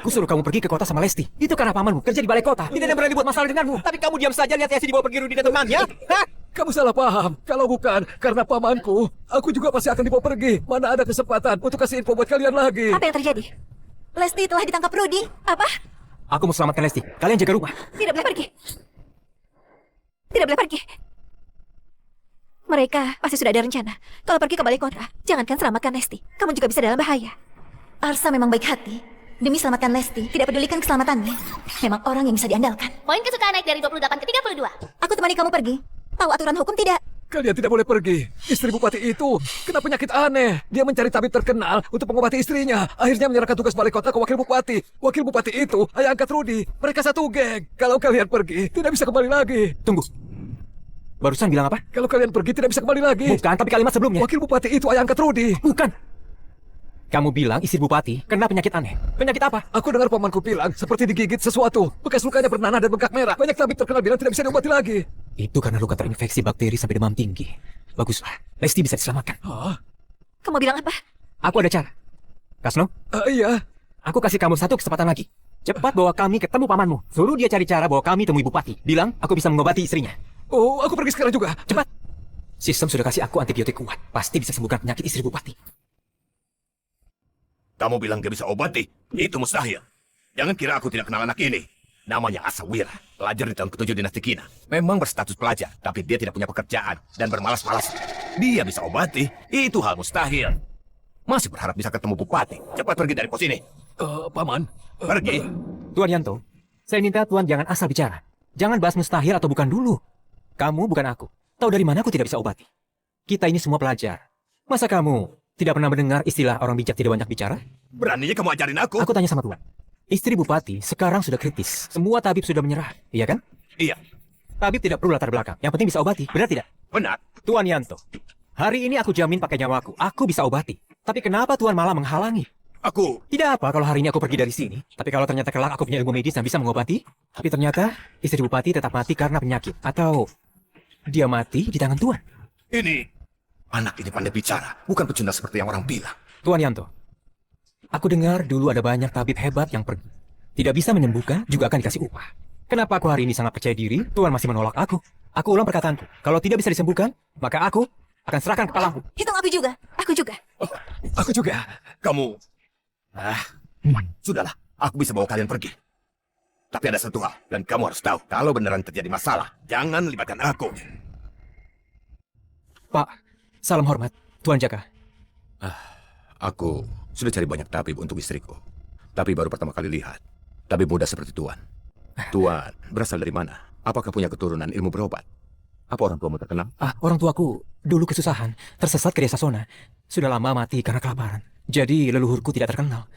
Aku suruh kamu pergi ke kota sama Lesti. Itu karena pamanmu kerja di balai kota. Tidak ada yang berani buat masalah denganmu. Tapi kamu diam saja lihat Yesi dibawa pergi Rudi dan temannya. Hah? Kamu salah paham. Kalau bukan karena pamanku, aku juga pasti akan dibawa pergi. Mana ada kesempatan untuk kasih info buat kalian lagi. Apa yang terjadi? Lesti telah ditangkap Rudy. Apa? Aku mau selamatkan Lesti. Kalian jaga rumah. Tidak boleh pergi. Tidak boleh pergi. Mereka pasti sudah ada rencana. Kalau pergi ke balai kota, jangankan selamatkan Lesti, kamu juga bisa dalam bahaya. Arsa memang baik hati. Demi selamatkan Lesti, tidak pedulikan keselamatannya. Memang orang yang bisa diandalkan. Poin kesukaan naik dari 28 ke 32. Aku temani kamu pergi. Tahu aturan hukum tidak? Kalian tidak boleh pergi. Istri bupati itu kena penyakit aneh. Dia mencari tabib terkenal untuk mengobati istrinya. Akhirnya menyerahkan tugas balai kota ke wakil bupati. Wakil bupati itu ayah angkat Rudi. Mereka satu geng. Kalau kalian pergi, tidak bisa kembali lagi. Tunggu. Barusan bilang apa? Kalau kalian pergi, tidak bisa kembali lagi. Bukan, tapi kalimat sebelumnya. Wakil bupati itu ayah angkat Rudi. Bukan. Kamu bilang istri bupati kena penyakit aneh. Penyakit apa? Aku dengar pamanku bilang seperti digigit sesuatu. Bekas lukanya bernanah dan bengkak merah. Banyak tabib terkenal bilang tidak bisa diobati lagi. Itu karena luka terinfeksi bakteri sampai demam tinggi. Baguslah. Lesti bisa diselamatkan. Hah? Kamu bilang apa? Aku ada cara. Kasno, Iya. aku kasih kamu satu kesempatan lagi. Cepat bawa kami ketemu pamanmu. Suruh dia cari cara bawa kami temui bupati. Bilang aku bisa mengobati istrinya. Oh, aku pergi sekarang juga. Cepat. Sistem sudah kasih aku antibiotik kuat. Pasti bisa sembuhkan penyakit istri bupati. Kamu bilang dia bisa obati? Itu mustahil. Jangan kira aku tidak kenal anak ini. Namanya Asawira, pelajar di tahun ke-7 dinasti Kina. Memang berstatus pelajar, tapi dia tidak punya pekerjaan dan bermalas-malas. Dia bisa obati, itu hal mustahil. Masih berharap bisa ketemu bupati. Cepat pergi dari pos ini. Paman. Pergi. Tuan Yanto, saya minta Tuan jangan asal bicara. Jangan bahas mustahil atau bukan dulu. Kamu bukan aku. Tahu dari mana aku tidak bisa obati? Kita ini semua pelajar. Masa kamu tidak pernah mendengar istilah orang bijak tidak banyak bicara? Beraninya kamu ajarin aku? Aku tanya sama Tuan. Istri bupati sekarang sudah kritis. Semua tabib sudah menyerah. Iya kan? Iya, Tabib tidak perlu latar belakang. Yang penting bisa obati. Benar tidak? benar. Tuan Yanto, hari ini aku jamin pakai nyawaku. Aku bisa obati. Tapi kenapa Tuan malah menghalangi? Aku... Tidak apa kalau hari ini aku pergi dari sini. Tapi kalau ternyata kelak aku punya ilmu medis dan bisa mengobati. Tapi ternyata istri bupati tetap mati karena penyakit. Atau dia mati di tangan Tuan. Ini... Anak ini pandai bicara, bukan pecundang seperti yang orang bilang. Tuan Yanto, aku dengar dulu ada banyak tabib hebat yang pergi. Tidak bisa menyembuhkan, juga akan dikasih upah. Kenapa aku hari ini sangat percaya diri, Tuan masih menolak aku? Aku ulang perkataanku. Kalau tidak bisa disembuhkan, maka aku akan serahkan kepalaku. Hitung aku juga. Aku juga. Aku juga. Kamu... Sudahlah, aku bisa bawa kalian pergi. Tapi ada satu hal, dan kamu harus tahu, kalau beneran terjadi masalah, jangan libatkan aku. Pak, salam hormat. Tuan jaga. Aku sudah cari banyak tabib untuk istriku. Tapi baru pertama kali lihat. Tabib muda seperti Tuan. Tuan, berasal dari mana? Apakah punya keturunan ilmu berobat? Apa orang tuamu terkenal? Orang tuaku dulu kesusahan, tersesat ke desa Sona. Sudah lama mati karena kelaparan. Jadi leluhurku tidak terkenal.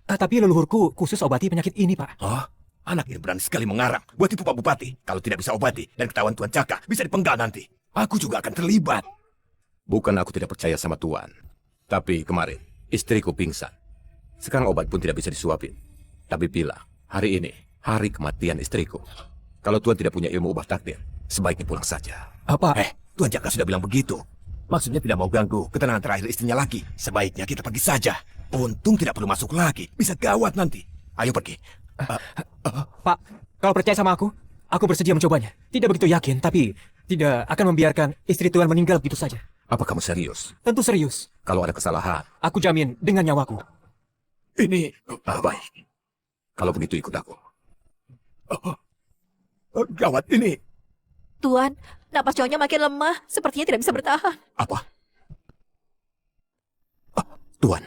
Tapi leluhurku khusus obati penyakit ini, Pak. Oh, anak ini berani sekali mengarang. Buat tipu Pak Bupati. Kalau tidak bisa obati dan ketahuan Tuan Caka, bisa dipenggal nanti. Aku juga akan terlibat. Bukan aku tidak percaya sama Tuan. Tapi kemarin, istriku pingsan. Sekarang obat pun tidak bisa disuapin. Tapi bilang, hari ini, hari kematian istriku. Kalau Tuan tidak punya ilmu ubah takdir, sebaiknya pulang saja. Apa? Tuan Jaka sudah bilang begitu. Maksudnya tidak mau ganggu ketenangan terakhir istrinya lagi. Sebaiknya kita pergi saja. Untung tidak perlu masuk lagi. Bisa gawat nanti. Ayo pergi. Pak, kalau percaya sama aku bersedia mencobanya. Tidak begitu yakin, tapi tidak akan membiarkan istri Tuan meninggal begitu saja. Apa kamu serius? Tentu serius. Kalau ada kesalahan, Aku jamin dengan nyawaku. ini... baik. Kalau begitu ikut aku. Gawat ini. Tuan, napas cowoknya makin lemah. Sepertinya tidak bisa bertahan. Apa? Tuan.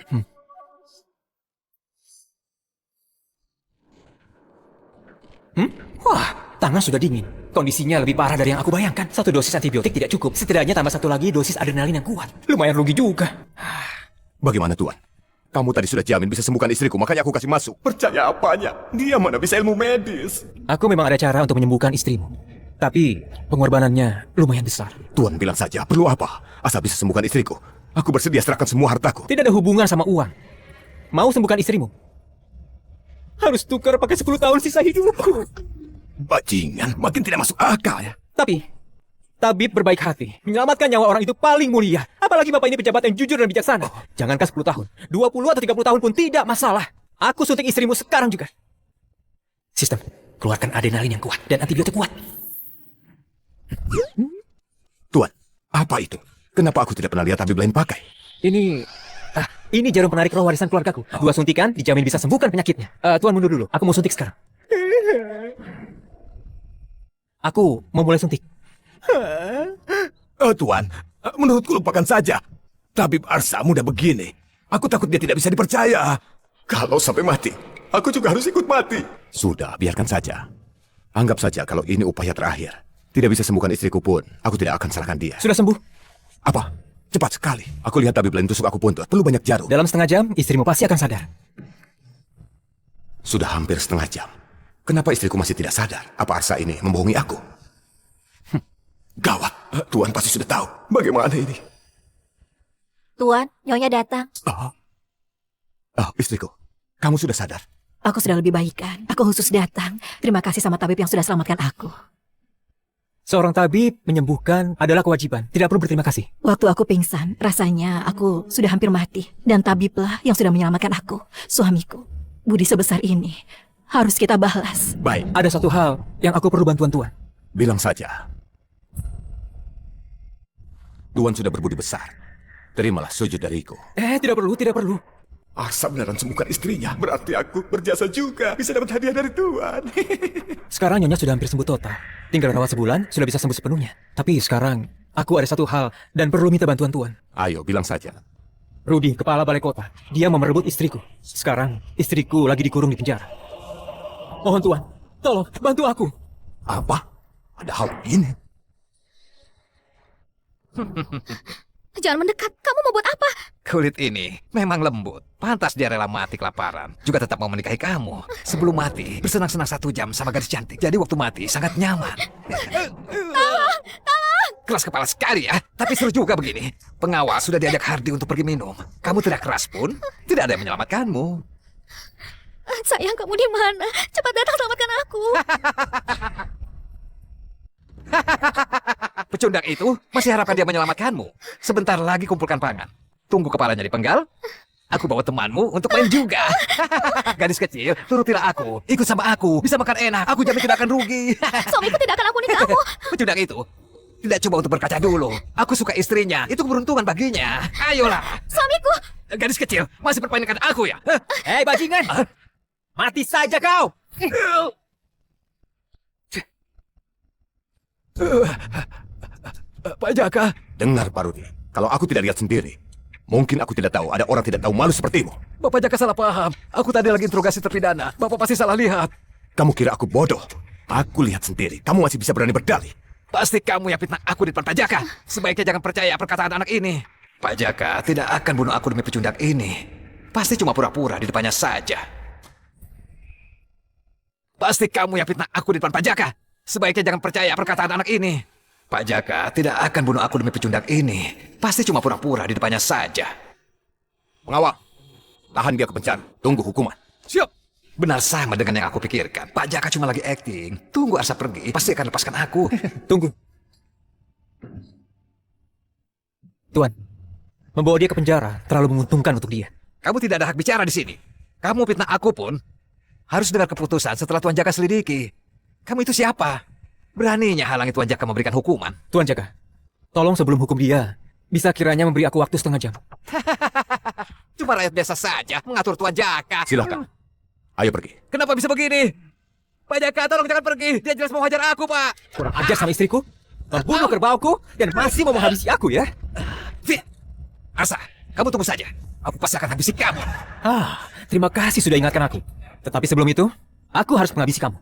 Wah, tangan sudah dingin. Kondisinya lebih parah dari yang aku bayangkan. Satu dosis antibiotik tidak cukup. Setidaknya tambah satu lagi dosis adrenalin yang kuat. Lumayan rugi juga. Bagaimana Tuan? Kamu tadi sudah jamin bisa sembuhkan istriku, makanya aku kasih masuk. Percaya apanya? Dia mana bisa ilmu medis. Aku memang ada cara untuk menyembuhkan istrimu. Tapi pengorbanannya lumayan besar. Tuan bilang saja, perlu apa? Asal bisa sembuhkan istriku. Aku bersedia serahkan semua hartaku. Tidak ada hubungan sama uang. Mau sembuhkan istrimu? Harus tukar pakai 10 tahun sisa hidupku. Bajingan, makin tidak masuk akal ya. Tapi, tabib berbaik hati. Menyelamatkan nyawa orang itu paling mulia. Apalagi bapak ini pejabat yang jujur dan bijaksana. Jangankan 10 tahun. 20 atau 30 tahun pun tidak masalah. Aku suntik istrimu sekarang juga. Sistem, keluarkan adrenalin yang kuat dan antibiotik kuat. Tuan, apa itu? Kenapa aku tidak pernah lihat tabib lain pakai? Ini jarum penarik roh warisan keluargaku. 2 suntikan dijamin bisa sembuhkan penyakitnya. Tuan mundur dulu. Aku mau suntik sekarang. Aku mau mulai suntik. Tuan, menurutku lupakan saja. Tabib Arsa muda begini. Aku takut dia tidak bisa dipercaya. Kalau sampai mati, aku juga harus ikut mati. Sudah, biarkan saja. Anggap saja kalau ini upaya terakhir. Tidak bisa sembuhkan istriku pun, aku tidak akan salahkan dia. Sudah sembuh? Apa? Cepat sekali. Aku lihat tabib lain tusuk aku buntut. Perlu banyak jarum. Dalam setengah jam, istrimu pasti akan sadar. Sudah hampir setengah jam. Kenapa istriku masih tidak sadar? Apa Arsa ini membohongi aku? Gawat. Tuan pasti sudah tahu. Bagaimana ini? Tuan, Nyonya datang. Istriku. Kamu sudah sadar? Aku sudah lebih baik kan. Aku khusus datang. Terima kasih sama tabib yang sudah selamatkan aku. Seorang tabib menyembuhkan adalah kewajiban. Tidak perlu berterima kasih. Waktu aku pingsan, rasanya aku sudah hampir mati. Dan tabiblah yang sudah menyelamatkan aku, suamiku. Budi sebesar ini harus kita balas. Baik. Ada satu hal yang aku perlu bantuan Tuan. Bilang saja. Tuan sudah berbudi besar. Terimalah sujud dariku. Tidak perlu, tidak perlu. Arsa beneran sembuhkan istrinya. Berarti aku berjasa juga. Bisa dapat hadiah dari Tuan. Sekarang Nyonya sudah hampir sembuh total. Tinggal rawat sebulan, sudah bisa sembuh sepenuhnya. Tapi sekarang, aku ada satu hal dan perlu minta bantuan Tuan. Ayo, bilang saja. Rudi, kepala balai kota. Dia mau merebut istriku. Sekarang, istriku lagi dikurung di penjara. Mohon Tuan, tolong bantu aku. Apa? Ada hal ini? Jangan mendekat. Kamu mau buat apa? Kulit ini memang lembut. Pantas dia rela mati kelaparan. Juga tetap mau menikahi kamu. Sebelum mati, bersenang-senang 1 jam sama gadis cantik. Jadi waktu mati sangat nyaman. Tolong! Keras kepala sekali ya. Tapi seru juga begini. Pengawal sudah diajak Hardy untuk pergi minum. Kamu tidak keras pun, tidak ada yang menyelamatkanmu. Sayang, kamu di mana? Cepat datang selamatkan aku. Pecundang itu masih harapkan dia menyelamatkanmu. Sebentar lagi kumpulkan pangan. Tunggu kepalanya dipenggal. Aku bawa temanmu untuk main juga. Gadis kecil, turutilah aku. Ikut sama aku. Bisa makan enak. Aku jamin tidak akan rugi. Suamiku tidak akan ampuni kamu. Pecundang itu tidak coba untuk berkaca dulu. Aku suka istrinya. Itu keberuntungan baginya. Ayolah. Suamiku! Gadis kecil, masih permainkan aku ya? Hei bajingan! Mati saja kau! Pak Jaka. Dengar, Parudi. Kalau aku tidak lihat sendiri, mungkin aku tidak tahu ada orang tidak tahu malu sepertimu. Bapak Jaka salah paham. Aku tadi lagi interogasi terpidana. Bapak pasti salah lihat. Kamu kira aku bodoh? Aku lihat sendiri. Kamu masih bisa berani berdalih. Pasti kamu yang fitnah aku di depan Pak Jaka. Sebaiknya jangan percaya perkataan anak ini. Pak Jaka tidak akan bunuh aku demi pecundang ini. Pasti cuma pura-pura di depannya saja. Pasti kamu yang fitnah aku di depan Pak Jaka. Sebaiknya jangan percaya perkataan anak ini. Pak Jaka tidak akan bunuh aku demi pecundang ini. Pasti cuma pura-pura di depannya saja. Pengawal, tahan dia ke penjara. Tunggu hukuman. Siap. Benar sama dengan yang aku pikirkan. Pak Jaka cuma lagi acting. Tunggu Arsa pergi, pasti akan lepaskan aku. Tunggu. Tuan, membawa dia ke penjara terlalu menguntungkan untuk dia. Kamu tidak ada hak bicara di sini. Kamu fitnah aku pun harus dengar keputusan setelah Tuan Jaka selidiki. Kamu itu siapa? Beraninya halangi Tuan Jaka memberikan hukuman. Tuan Jaka, tolong sebelum hukum dia, bisa kiranya memberi aku waktu setengah jam. Cuma rakyat biasa saja mengatur Tuan Jaka. Silakan. Ayo pergi. Kenapa bisa begini? Pak Jaka, tolong jangan pergi. Dia jelas mau hajar aku, Pak. Kurang ajar sama istriku, membunuh kerbauku, dan masih mau menghabisi aku ya. Fit, Arsa, kamu tunggu saja. Aku pasti akan habisi kamu. Terima kasih sudah ingatkan aku. Tetapi sebelum itu, aku harus menghabisi kamu.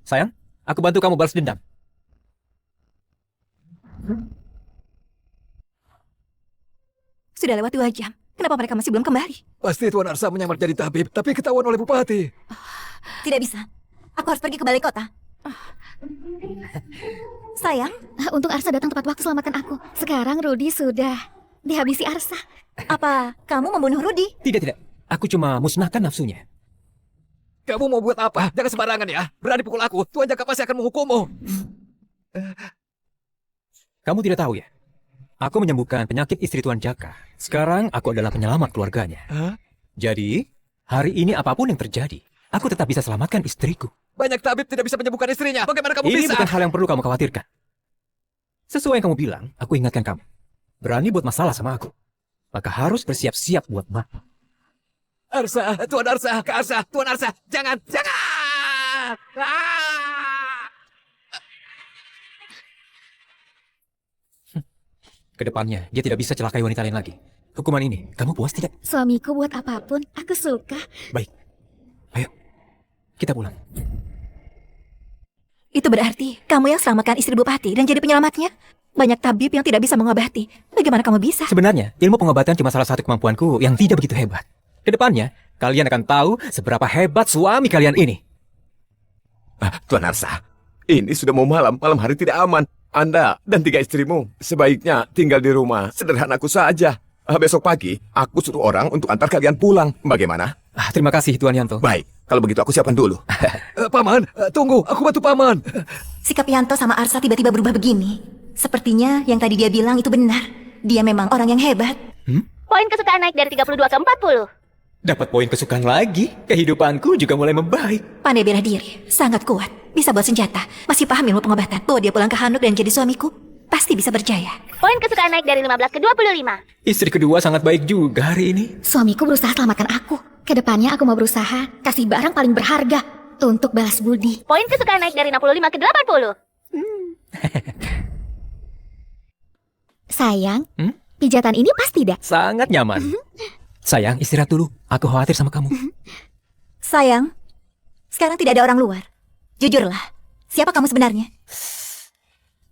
Sayang, aku bantu kamu balas dendam. Sudah lewat 2 jam. Kenapa mereka masih belum kembali? Pasti Tuan Arsa menyamar jadi tabib, tapi ketahuan oleh Bupati. Tidak bisa. Aku harus pergi ke balai kota. Sayang, Untung Arsa datang tepat waktu selamatkan aku. Sekarang Rudy sudah dihabisi Arsa. apa kamu membunuh Rudy? Tidak. Aku cuma musnahkan nafsunya. Kamu mau buat apa? Jangan sembarangan ya. Berani pukul aku, Tuan Jaka pasti akan menghukummu. Kamu tidak tahu ya? Aku menyembuhkan penyakit istri Tuan Jaka. Sekarang aku adalah penyelamat keluarganya. Hah? Jadi, hari ini apapun yang terjadi, aku tetap bisa selamatkan istriku. Banyak tabib tidak bisa menyembuhkan istrinya. Bagaimana kamu Ini bisa? bukan hal yang perlu kamu khawatirkan. Sesuai yang kamu bilang, aku ingatkan kamu. Berani buat masalah sama aku, maka harus bersiap-siap buat mati. Arsa, Tuan Arsa, Kak Arsa, Tuan Arsa, jangan! Kedepannya, dia tidak bisa celakai wanita lain lagi. Hukuman ini, kamu puas tidak? Suamiku buat apapun, aku suka. Baik. Ayo, kita pulang. Itu berarti kamu yang selamatkan istri Bupati dan jadi penyelamatnya? Banyak tabib yang tidak bisa mengobati. Bagaimana kamu bisa? Sebenarnya, ilmu pengobatan cuma salah satu kemampuanku yang tidak begitu hebat. Kedepannya, kalian akan tahu seberapa hebat suami kalian ini. Tuan Arsa, ini sudah mau malam hari tidak aman. Anda dan 3 istrimu sebaiknya tinggal di rumah sederhanaku saja. Besok pagi, aku suruh orang untuk antar kalian pulang. Bagaimana? Terima kasih, Tuan Yanto. Baik, kalau begitu aku siapkan dulu. Paman, tunggu, aku bantu Paman. Sikap Yanto sama Arsa tiba-tiba berubah begini. Sepertinya yang tadi dia bilang itu benar. Dia memang orang yang hebat. Poin kesukaan naik dari 32 ke 40. Dapat poin kesukaan lagi. Kehidupanku juga mulai membaik. Pandai bela diri, sangat kuat. Bisa buat senjata, masih paham ilmu pengobatan. Bawa dia pulang ke Hanuk dan jadi suamiku. Pasti bisa berjaya. Poin kesukaan naik dari 15 ke 25. Istri kedua sangat baik juga hari ini. Suamiku berusaha selamatkan aku. Kedepannya aku mau berusaha kasih barang paling berharga untuk balas budi. Poin kesukaan naik dari 65 ke 80. Sayang, pijatan ini pas tidak? Sangat nyaman. Sayang, istirahat dulu. Aku khawatir sama kamu. Sayang, sekarang tidak ada orang luar. Jujurlah, siapa kamu sebenarnya?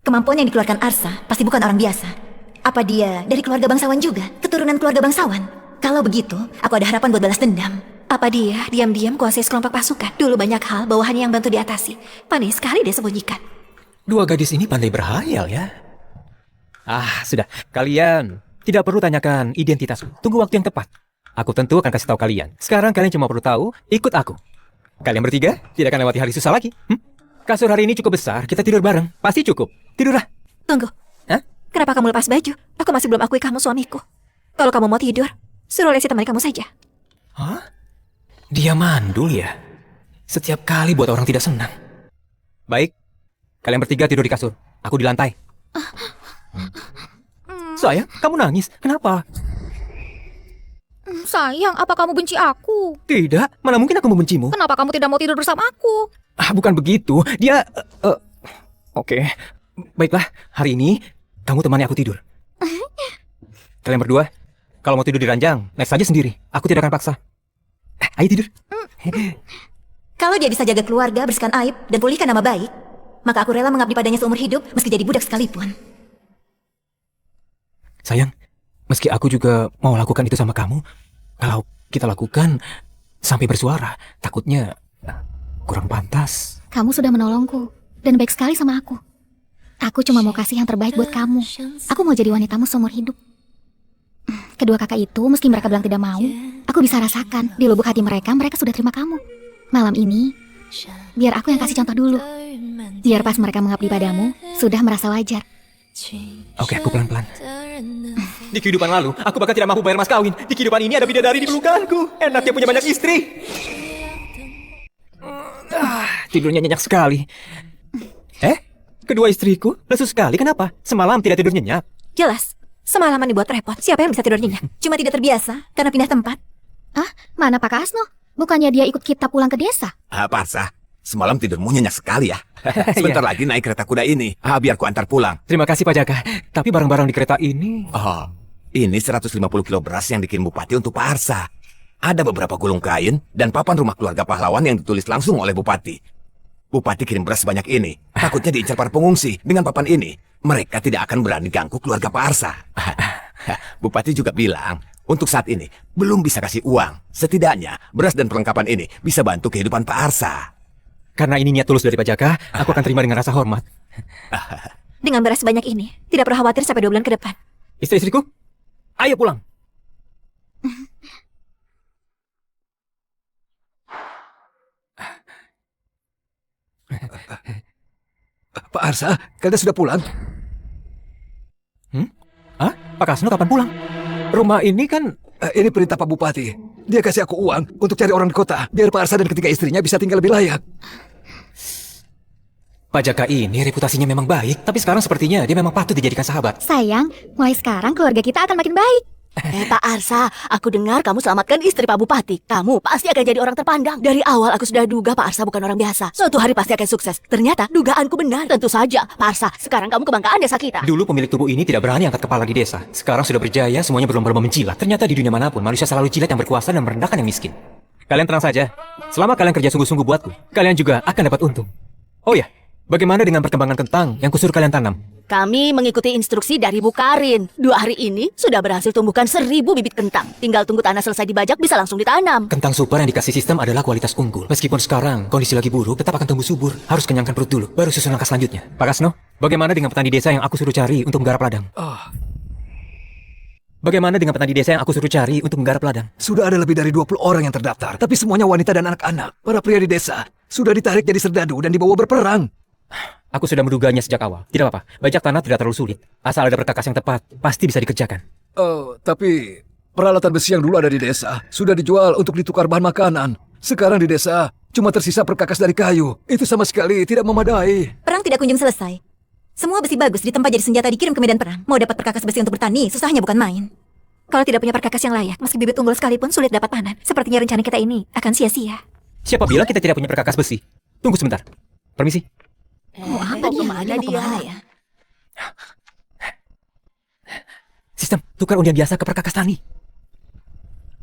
Kemampuan yang dikeluarkan Arsa pasti bukan orang biasa. Apa dia dari keluarga bangsawan juga? Keturunan keluarga bangsawan? Kalau begitu, aku ada harapan buat balas dendam. Apa dia diam-diam kuasai sekelompok pasukan? Dulu banyak hal bawahannya yang bantu diatasi. Pandai sekali dia sembunyikan. Dua gadis ini pandai berhayal ya. Sudah. Kalian tidak perlu tanyakan identitasku. Tunggu waktu yang tepat. Aku tentu akan kasih tahu kalian. Sekarang kalian cuma perlu tahu, ikut aku. Kalian bertiga tidak akan lewati hari susah lagi. Kasur hari ini cukup besar, kita tidur bareng. Pasti cukup. Tidurlah. Tunggu. Hah? Kenapa kamu lepas baju? Aku masih belum akui kamu suamiku. Kalau kamu mau tidur, suruh Lesi temani kamu saja. Hah? Dia mandul ya? Setiap kali buat orang tidak senang. Baik. Kalian bertiga tidur di kasur. Aku di lantai. Sayang, kamu nangis. Kenapa? Sayang, apa kamu benci aku? Tidak, mana mungkin aku membencimu. Kenapa kamu tidak mau tidur bersama aku? Bukan begitu. Dia... Oke. Baiklah, hari ini kamu temani aku tidur. Kalian berdua, kalau mau tidur di ranjang, naik saja sendiri. Aku tidak akan paksa. Ayo tidur. Kalau dia bisa jaga keluarga, bersihkan aib, dan pulihkan nama baik, maka aku rela mengabdi padanya seumur hidup, meski jadi budak sekalipun. Sayang, meski aku juga mau lakukan itu sama kamu, kalau kita lakukan sampai bersuara, takutnya kurang pantas. Kamu sudah menolongku dan baik sekali sama aku. Aku cuma mau kasih yang terbaik buat kamu. Aku mau jadi wanitamu seumur hidup. Kedua kakak itu, meski mereka bilang tidak mau, aku bisa rasakan di lubuk hati mereka sudah terima kamu. Malam ini, biar aku yang kasih contoh dulu. Biar pas mereka mengabdi padamu, sudah merasa wajar. Oke, aku pelan-pelan. Di kehidupan lalu, aku bahkan tidak mampu bayar mas kawin. Di kehidupan ini ada bidadari di pelukanku. Enaknya punya banyak istri. Tidurnya nyenyak sekali. Kedua istriku lesu sekali. Kenapa? Semalam tidak tidur nyenyak. Jelas, semalaman dibuat repot. Siapa yang bisa tidur nyenyak? Cuma tidak terbiasa karena pindah tempat. Mana Pak Kasno? Bukannya dia ikut kita pulang ke desa? Pak Arsa, semalam tidurmu nyenyak sekali ya. Sebentar lagi naik kereta kuda ini. Biar ku antar pulang. Terima kasih Pak Jaka. Tapi barang-barang di kereta ini... Ini 150 kilo beras yang dikirim Bupati untuk Pak Arsa. Ada beberapa gulung kain dan papan rumah keluarga pahlawan yang ditulis langsung oleh Bupati. Bupati kirim beras sebanyak ini. Takutnya diincar para pengungsi. Dengan papan ini, mereka tidak akan berani ganggu keluarga Pak Arsa. Bupati juga bilang, Untuk saat ini, belum bisa kasih uang. Setidaknya, beras dan perlengkapan ini bisa bantu kehidupan Pak Arsa. Karena ini niat tulus dari Pak Jaka, aku akan terima dengan rasa hormat. Dengan beras sebanyak ini, tidak perlu khawatir sampai 2 bulan ke depan. Istri-istriku, ayo pulang. Pak Arsa, kalian sudah pulang? Hah? Pak Kasno kapan pulang? Rumah ini kan... Ini perintah Pak Bupati. Dia kasih aku uang untuk cari orang di kota, biar Pak Arsa dan ketiga istrinya bisa tinggal lebih layak. Pak Jaka ini reputasinya memang baik, tapi sekarang sepertinya dia memang patut dijadikan sahabat. Sayang, mulai sekarang keluarga kita akan makin baik. Pak Arsa, aku dengar kamu selamatkan istri Pak Bupati. Kamu pasti akan jadi orang terpandang. Dari awal aku sudah duga Pak Arsa bukan orang biasa. Suatu hari pasti akan sukses. Ternyata dugaanku benar. Tentu saja, Pak Arsa, sekarang kamu kebanggaan desa kita. Dulu pemilik tubuh ini tidak berani angkat kepala di desa. Sekarang sudah berjaya, semuanya berlomba-lomba menjilat. Ternyata di dunia manapun, manusia selalu jilat yang berkuasa dan merendahkan yang miskin. Kalian tenang saja. Selama kalian kerja sungguh-sungguh buatku, kalian juga akan dapat untung. Oh ya, bagaimana dengan perkembangan kentang yang kusur kalian tanam? Kami mengikuti instruksi dari Bu Karin. 2 hari ini sudah berhasil tumbuhkan 1000 bibit kentang. Tinggal tunggu tanah selesai dibajak bisa langsung ditanam. Kentang super yang dikasih sistem adalah kualitas unggul. Meskipun sekarang kondisi lagi buruk, tetap akan tumbuh subur. Harus kenyangkan perut dulu, baru susun langkah selanjutnya. Pak Kasno, bagaimana dengan petani desa yang aku suruh cari untuk menggarap ladang? Bagaimana dengan petani desa yang aku suruh cari untuk menggarap ladang? Sudah ada lebih dari 20 orang yang terdaftar, tapi semuanya wanita dan anak-anak. Para pria di desa sudah ditarik jadi serdadu dan dibawa berperang. Aku sudah menduganya sejak awal. Tidak apa-apa, bajak tanah tidak terlalu sulit. Asal ada perkakas yang tepat, pasti bisa dikerjakan. Tapi peralatan besi yang dulu ada di desa sudah dijual untuk ditukar bahan makanan. Sekarang di desa cuma tersisa perkakas dari kayu. Itu sama sekali tidak memadai. Perang tidak kunjung selesai. Semua besi bagus ditempa jadi senjata dikirim ke medan perang. Mau dapat perkakas besi untuk bertani, susahnya bukan main. Kalau tidak punya perkakas yang layak, meski bibit unggul sekalipun sulit dapat panen. Sepertinya rencana kita ini akan sia-sia. Siapa bilang kita tidak punya perkakas besi? Tunggu sebentar. Permisi. Apa dia? Kemana Mau dia? kemana ya? Sistem, tukar undian biasa ke perkakas tani.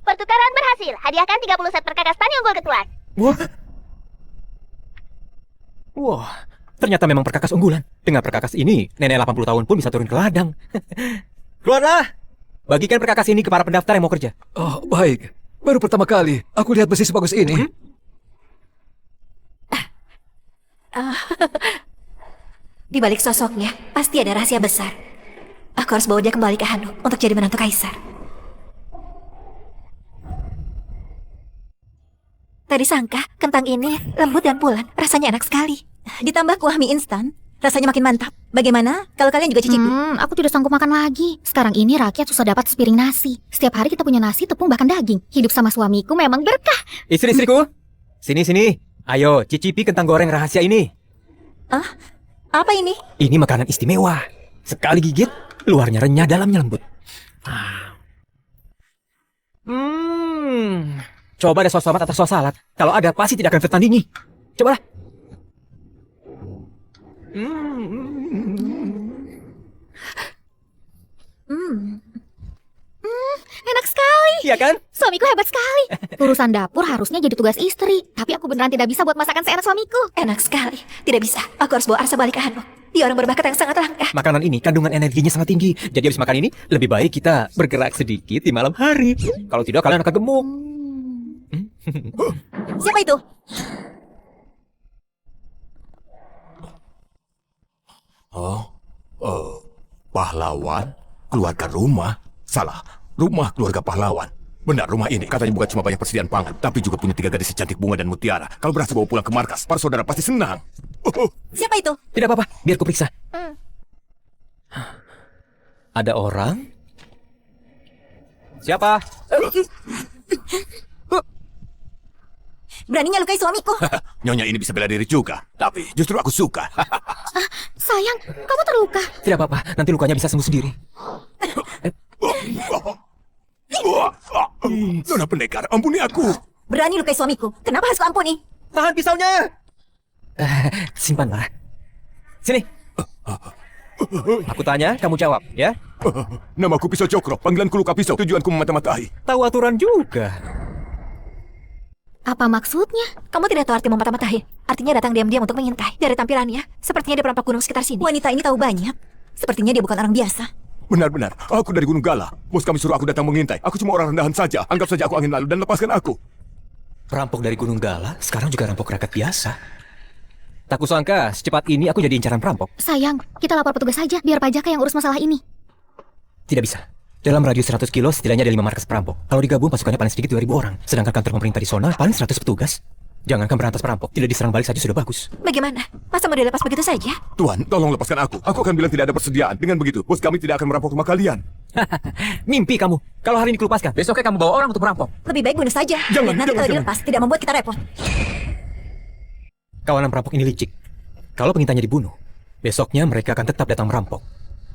Pertukaran berhasil. Hadiahkan 30 set perkakas tani unggul ke Tuan. Wah, ternyata memang perkakas unggulan. Dengan perkakas ini, nenek 80 tahun pun bisa turun ke ladang. Keluarlah! Bagikan perkakas ini ke para pendaftar yang mau kerja. Oh, baik. Baru pertama kali aku lihat besi sebagus ini. Di balik sosoknya, pasti ada rahasia besar. Aku harus bawa dia kembali ke Hanuk untuk jadi menantu kaisar. Tadi sangka, kentang ini lembut dan pulen, rasanya enak sekali. Ditambah kuah mie instan, rasanya makin mantap. Bagaimana kalau kalian juga cicipi? Aku tidak sanggup makan lagi. Sekarang ini rakyat susah dapat sepiring nasi. Setiap hari kita punya nasi, tepung, bahkan daging. Hidup sama suamiku memang berkah. Istri-istriku, sini. Ayo, cicipi kentang goreng rahasia ini. Apa ini? Ini makanan istimewa. Sekali gigit, luarnya renyah, dalamnya lembut. Coba ada sos tomat atau sos salad. Kalau ada, pasti tidak akan tertandingi. Cobalah. Enak sekali. Iya kan? Suamiku hebat sekali. Urusan dapur harusnya jadi tugas istri. Tapi aku beneran tidak bisa buat masakan seenak suamiku. Enak sekali. Tidak bisa. Aku harus bawa Arsa balik ke Hanuk. Dia orang berbakat yang sangat langka. Makanan ini kandungan energinya sangat tinggi. Jadi habis makan ini, lebih baik kita bergerak sedikit di malam hari. Kalau tidak, kalian akan gemuk. Siapa itu? Pahlawan? Keluarga rumah? Salah, rumah keluarga pahlawan. Benar, rumah ini katanya bukan cuma banyak persediaan pangan, tapi juga punya 3 gadis secantik bunga dan mutiara. Kalau berhasil bawa pulang ke markas, para saudara pasti senang. Siapa itu? Tidak apa-apa, biar ku periksa. Ada orang? Siapa? Beraninya lukai suamiku. Nyonya ini bisa bela diri juga, tapi justru aku suka. Sayang, kamu terluka. Tidak apa-apa, nanti lukanya bisa sembuh sendiri. Nona pendekar, ampuni aku. Berani lukai suamiku. Kenapa harus kuampuni? Tahan pisaunya! Simpanlah. Sini. Aku tanya, kamu jawab, ya? Namaku Pisau Cokro, panggilanku Luka Pisau, tujuanku memata-matai. Tahu aturan juga. Apa maksudnya? Kamu tidak tahu arti memata-matahi. Artinya datang diam-diam untuk mengintai. Dari tampilannya, sepertinya dia perampok gunung sekitar sini. Wanita ini tahu banyak. Sepertinya dia bukan orang biasa. Benar-benar, aku dari Gunung Gala. Bos kami suruh aku datang mengintai. Aku cuma orang rendahan saja. Anggap saja aku angin lalu dan lepaskan aku. Perampok dari Gunung Gala, sekarang juga rampok rakyat biasa. Tak kusangka, secepat ini aku jadi incaran perampok. Sayang, kita lapor petugas saja biar Pak Jaka yang urus masalah ini. Tidak bisa. Dalam radius 100 kilo setidaknya ada 5 markas perampok. Kalau digabung pasukannya paling sedikit 2.000 orang. Sedangkan kantor pemerintah di zona paling 100 petugas. Jangankan berantas perampok, tidak diserang balik saja sudah bagus. Bagaimana? Masa mau dilepas begitu saja? Tuan, tolong lepaskan aku. Aku akan bilang tidak ada persediaan. Dengan begitu, bos kami tidak akan merampok rumah kalian. Mimpi kamu. Kalau hari ini kelupaskan, besoknya kamu bawa orang untuk merampok. Lebih baik bunuh saja. Jangan, Nanti kalau jangan. dilepas tidak membuat kita repot. Kawanan perampok ini licik. Kalau pengintainya dibunuh, besoknya mereka akan tetap datang merampok.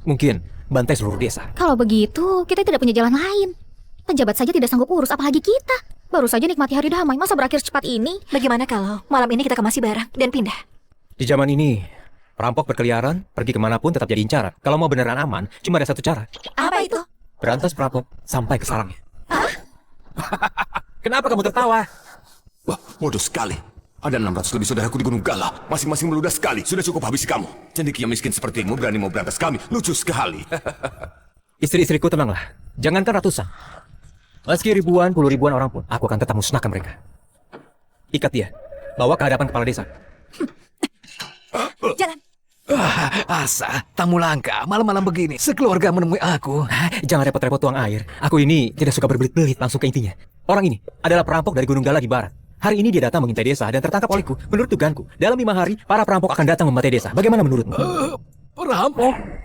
Mungkin bantai seluruh desa. Kalau begitu, kita tidak punya jalan lain. Pejabat saja tidak sanggup urus, apalagi kita. Baru saja nikmati hari damai, masa berakhir secepat ini? Bagaimana kalau malam ini kita kemasi barang dan pindah? Di zaman ini, perampok berkeliaran, pergi kemanapun tetap jadi incaran. Kalau mau beneran aman, cuma ada satu cara. Apa itu? Berantas perampok sampai ke sarangnya. Kenapa kamu tertawa? Wah, bodoh sekali. Ada 600 lebih saudaraku di Gunung Gala. Masing-masing meludah sekali. Sudah cukup habisi kamu. Cendekia miskin sepertimu berani mau berantas kami. Lucu sekali. Istri-istriku tenanglah. Jangankan ratusan. Meski ribuan, puluh ribuan orang pun, aku akan tetap musnahkan mereka. Ikat dia. Bawa ke hadapan kepala desa. Jangan. Asa, tamu langka, malam-malam begini, sekeluarga menemui aku. Jangan repot-repot tuang air. Aku ini tidak suka berbelit-belit, langsung ke intinya. Orang ini adalah perampok dari Gunung Gala di barat. Hari ini dia datang mengintai desa dan tertangkap olehku. Menurut dugaanku, dalam 5 hari, para perampok akan datang membantai desa. Bagaimana menurutmu? Perampok?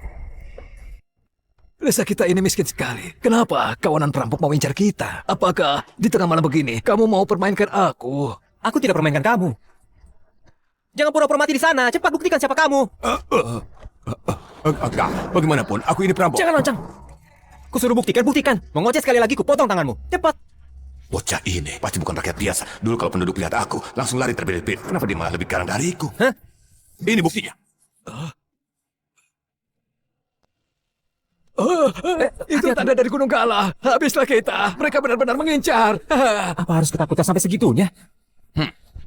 Desa kita ini miskin sekali. Kenapa kawanan perampok mau incar kita? Apakah di tengah malam begini kamu mau permainkan aku? Aku tidak permainkan kamu. Jangan pura-pura mati di sana. Cepat buktikan siapa kamu. Enggak, bagaimanapun, aku ini perampok. Jangan loncang. Kusuruh buktikan, buktikan. Mengoceh sekali lagi, kupotong tanganmu. Cepat. Bocah ini pasti bukan rakyat biasa. Dulu kalau penduduk lihat aku, langsung lari terbelit-belit. Kenapa dia malah lebih garang dariku? Hah? Ini buktinya. Itu tanda dari Gunung Gala. Habislah kita. Mereka benar-benar mengincar. Apa harus ketakutan sampai segitunya?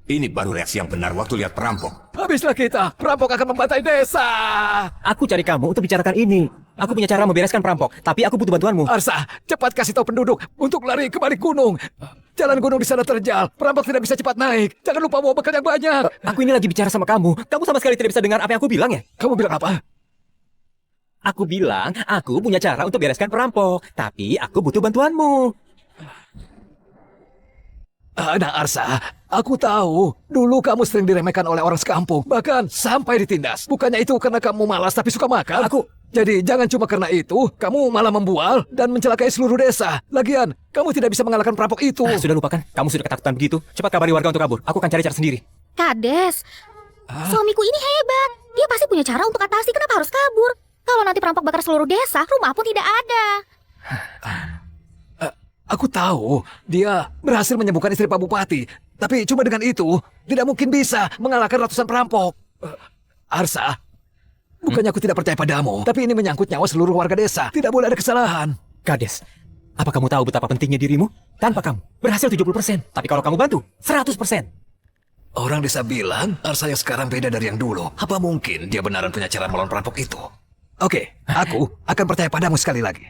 Ini baru reaksi yang benar waktu lihat perampok. Habislah kita. Perampok akan membantai desa. Aku cari kamu untuk bicarakan ini. Aku punya cara membereskan perampok, tapi aku butuh bantuanmu. Arsa, cepat kasih tahu penduduk untuk lari ke balik gunung. Jalan gunung di sana terjal. Perampok tidak bisa cepat naik. Jangan lupa bawa bekal yang banyak. Aku ini lagi bicara sama kamu. Kamu sama sekali tidak bisa dengar apa yang aku bilang ya? Kamu bilang apa? Aku bilang, aku punya cara untuk bereskan perampok, tapi aku butuh bantuanmu. Nah Arsa, aku tahu dulu kamu sering diremehkan oleh orang sekampung, bahkan sampai ditindas. Bukannya itu karena kamu malas tapi suka makan? Jadi jangan cuma karena itu kamu malah membual dan mencelakai seluruh desa. Lagian, kamu tidak bisa mengalahkan perampok itu. Sudah lupakan, kamu sudah ketakutan begitu. Cepat kabari warga untuk kabur. Aku akan cari cara sendiri. Kades, suamiku ini hebat. Dia pasti punya cara untuk atasi. Kenapa harus kabur? Kalau nanti perampok bakar seluruh desa, rumah pun tidak ada. Aku tahu dia berhasil menyembuhkan istri Pak Bupati, tapi cuma dengan itu tidak mungkin bisa mengalahkan ratusan perampok. Arsa, bukannya aku tidak percaya padamu, tapi ini menyangkut nyawa seluruh warga desa. Tidak boleh ada kesalahan. Kades, apa kamu tahu betapa pentingnya dirimu? Tanpa kamu, berhasil 70%. Tapi kalau kamu bantu, 100%. Orang desa bilang Arsa yang sekarang beda dari yang dulu. Apa mungkin dia benaran punya cara melawan perampok itu? Oke, aku akan percaya padamu sekali lagi.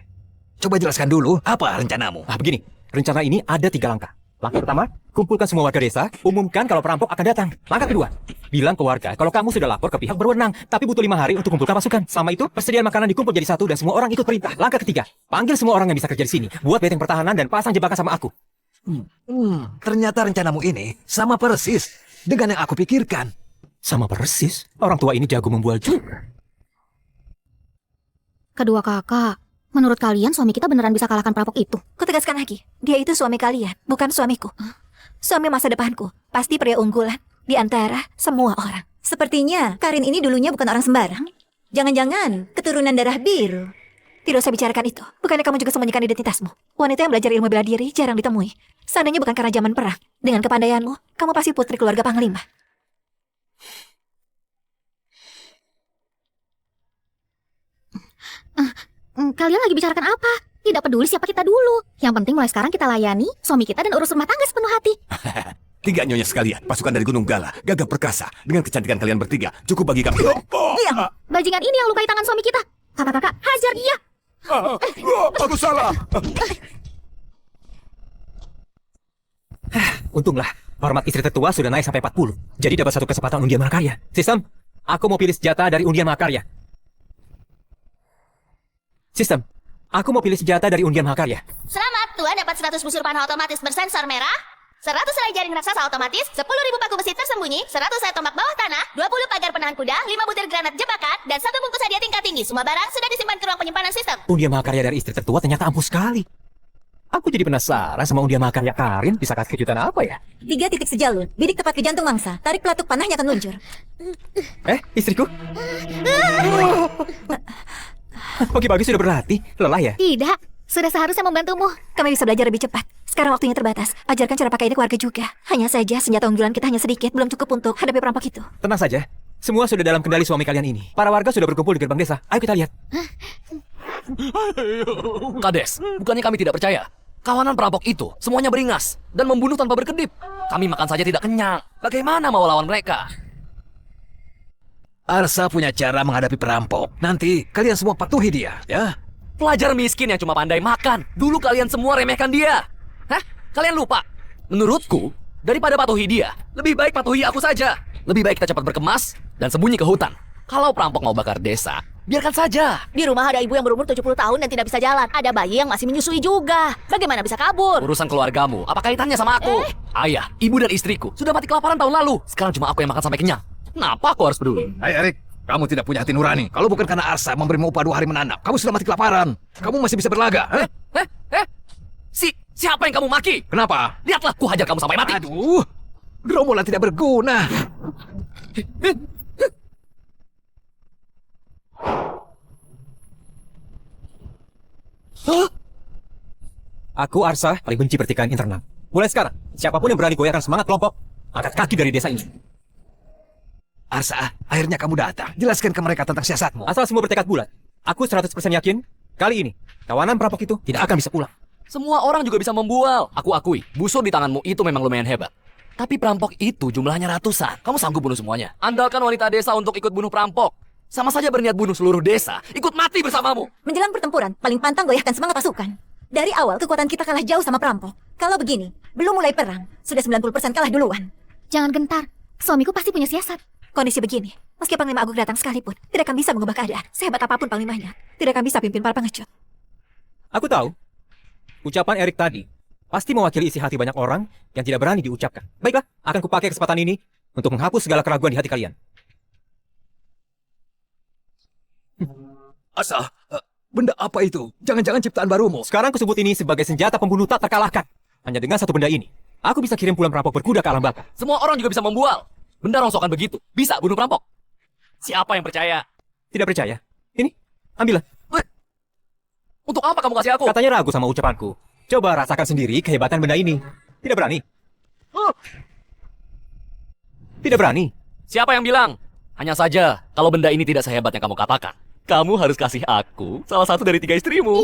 Coba jelaskan dulu, apa rencanamu? Begini, rencana ini ada 3 langkah. Langkah pertama, kumpulkan semua warga desa, umumkan kalau perampok akan datang. Langkah kedua, bilang ke warga kalau kamu sudah lapor ke pihak berwenang, tapi butuh 5 hari untuk kumpulkan pasukan. Sama itu, persediaan makanan dikumpul jadi satu dan semua orang ikut perintah. Langkah ketiga, panggil semua orang yang bisa kerja di sini, buat benteng pertahanan dan pasang jebakan sama aku. Ternyata rencanamu ini sama persis dengan yang aku pikirkan. Sama persis? Orang tua ini jago membual juga. Kedua kakak, menurut kalian suami kita beneran bisa kalahkan perampok itu? Kutegaskan lagi, dia itu suami kalian, bukan suamiku. Suami masa depanku, pasti pria unggulan di antara semua orang. Sepertinya Karin ini dulunya bukan orang sembarang. Jangan-jangan keturunan darah biru. Tidak usah bicarakan itu. Bukannya kamu juga sembunyikan identitasmu? Wanita yang belajar ilmu bela diri jarang ditemui. Seandainya bukan karena zaman perang, dengan kepandaianmu, kamu pasti putri keluarga Panglima. Kalian lagi bicarakan apa? Tidak peduli siapa kita dulu. Yang penting mulai sekarang kita layani suami kita dan urus rumah tangga sepenuh hati. 3 nyonya sekalian, pasukan dari Gunung Gala, gagah perkasa. Dengan kecantikan kalian bertiga, cukup bagi kami. Bajingan ini yang lukai tangan suami kita. Kakak-kakak, hajar dia. Aku salah. Untunglah, hormat istri tertua sudah naik sampai 40. Jadi dapat satu kesempatan undian mahakarya. Sistem, aku mau pilih senjata dari undian mahakarya. Sistem, aku mau pilih senjata dari undian mahakarya. Selamat, Tuan dapat 100 busur panah otomatis bersensor merah, 100 helai jaring raksasa otomatis, 10.000 paku besi tersembunyi, 100 set tombak bawah tanah, 20 pagar penahan kuda, 5 butir granat jebakan, dan 1 bungkus hadiah tingkat tinggi. Semua barang sudah disimpan ke ruang penyimpanan sistem. Undian mahakarya dari istri tertua ternyata ampuh sekali. Aku jadi penasaran sama undian mahakarya Karin. Bisa kasih kejutan apa ya? 3 titik sejalur, bidik tepat ke jantung mangsa. Tarik pelatuk panahnya akan meluncur. Istriku? Pagi-pagi sudah berlatih, lelah ya? Tidak, sudah seharusnya membantumu. Kami bisa belajar lebih cepat. Sekarang waktunya terbatas. Ajarkan cara pakai ini ke warga juga. Hanya saja senjata unggulan kita hanya sedikit, belum cukup untuk hadapi perampok itu. Tenang saja, semua sudah dalam kendali suami kalian ini. Para warga sudah berkumpul di gerbang desa. Ayo kita lihat. Kades, bukannya kami tidak percaya. Kawanan perampok itu semuanya beringas dan membunuh tanpa berkedip. Kami makan saja tidak kenyang. Bagaimana mau lawan mereka? Arsa punya cara menghadapi perampok. Nanti kalian semua patuhi dia, ya. Pelajar miskin yang cuma pandai makan. Dulu kalian semua remehkan dia. Hah? Kalian lupa? Menurutku, daripada patuhi dia, lebih baik patuhi aku saja. Lebih baik kita cepat berkemas dan sembunyi ke hutan. Kalau perampok mau bakar desa, biarkan saja. Di rumah ada ibu yang berumur 70 tahun dan tidak bisa jalan. Ada bayi yang masih menyusui juga. Bagaimana bisa kabur? Urusan keluargamu, apa kaitannya sama aku? Ayah, ibu dan istriku sudah mati kelaparan tahun lalu. Sekarang cuma aku yang makan sampai kenyang. Kenapa aku harus peduli? Hai Erik, kamu tidak punya hati nurani. Kalau bukan karena Arsa memberimu upah 2 hari menanam, kamu sudah mati kelaparan. Kamu masih bisa berlaga. Siapa yang kamu maki? Kenapa? Lihatlah, ku hajar kamu sampai mati. Aduh, gerombolan tidak berguna. Aku, Arsa, paling benci pertikaian internal. Mulai sekarang, siapapun yang berani goyahkan semangat kelompok, angkat kaki dari desa ini. Arsa, akhirnya kamu datang. Jelaskan ke mereka tentang siasatmu. Asal semua bertekad bulat, aku 100% yakin, kali ini, kawanan perampok itu tidak akan bisa pulang. Semua orang juga bisa membual. Aku akui, busur di tanganmu itu memang lumayan hebat. Tapi perampok itu jumlahnya ratusan. Kamu sanggup bunuh semuanya? Andalkan wanita desa untuk ikut bunuh perampok. Sama saja berniat bunuh seluruh desa, ikut mati bersamamu. Menjelang pertempuran, paling pantang goyahkan semangat pasukan. Dari awal, kekuatan kita kalah jauh sama perampok. Kalau begini, belum mulai perang, sudah 90% kalah duluan. Jangan gentar, suamiku pasti punya siasat. Kondisi begini, meski Panglima Agung datang sekalipun, tidak akan bisa mengubah keadaan. Sehebat apapun Panglimanya, tidak akan bisa pimpin para pengecut. Aku tahu, ucapan Erik tadi pasti mewakili isi hati banyak orang yang tidak berani diucapkan. Baiklah, akan kupakai kesempatan ini untuk menghapus segala keraguan di hati kalian. Arsa, benda apa itu? Jangan-jangan ciptaan barumu. Sekarang kusebut ini sebagai senjata pembunuh tak terkalahkan. Hanya dengan satu benda ini, aku bisa kirim puluhan perampok berkuda ke alam baka. Semua orang juga bisa membual. Benda rongsokan begitu, bisa bunuh perampok. Siapa yang percaya? Tidak percaya? Ini, ambillah. Untuk apa kamu kasih aku? Katanya ragu sama ucapanku. Coba rasakan sendiri kehebatan benda ini. Tidak berani? Tidak berani? Siapa yang bilang? Hanya saja, kalau benda ini tidak sehebat yang kamu katakan, kamu harus kasih aku salah satu dari 3 istrimu.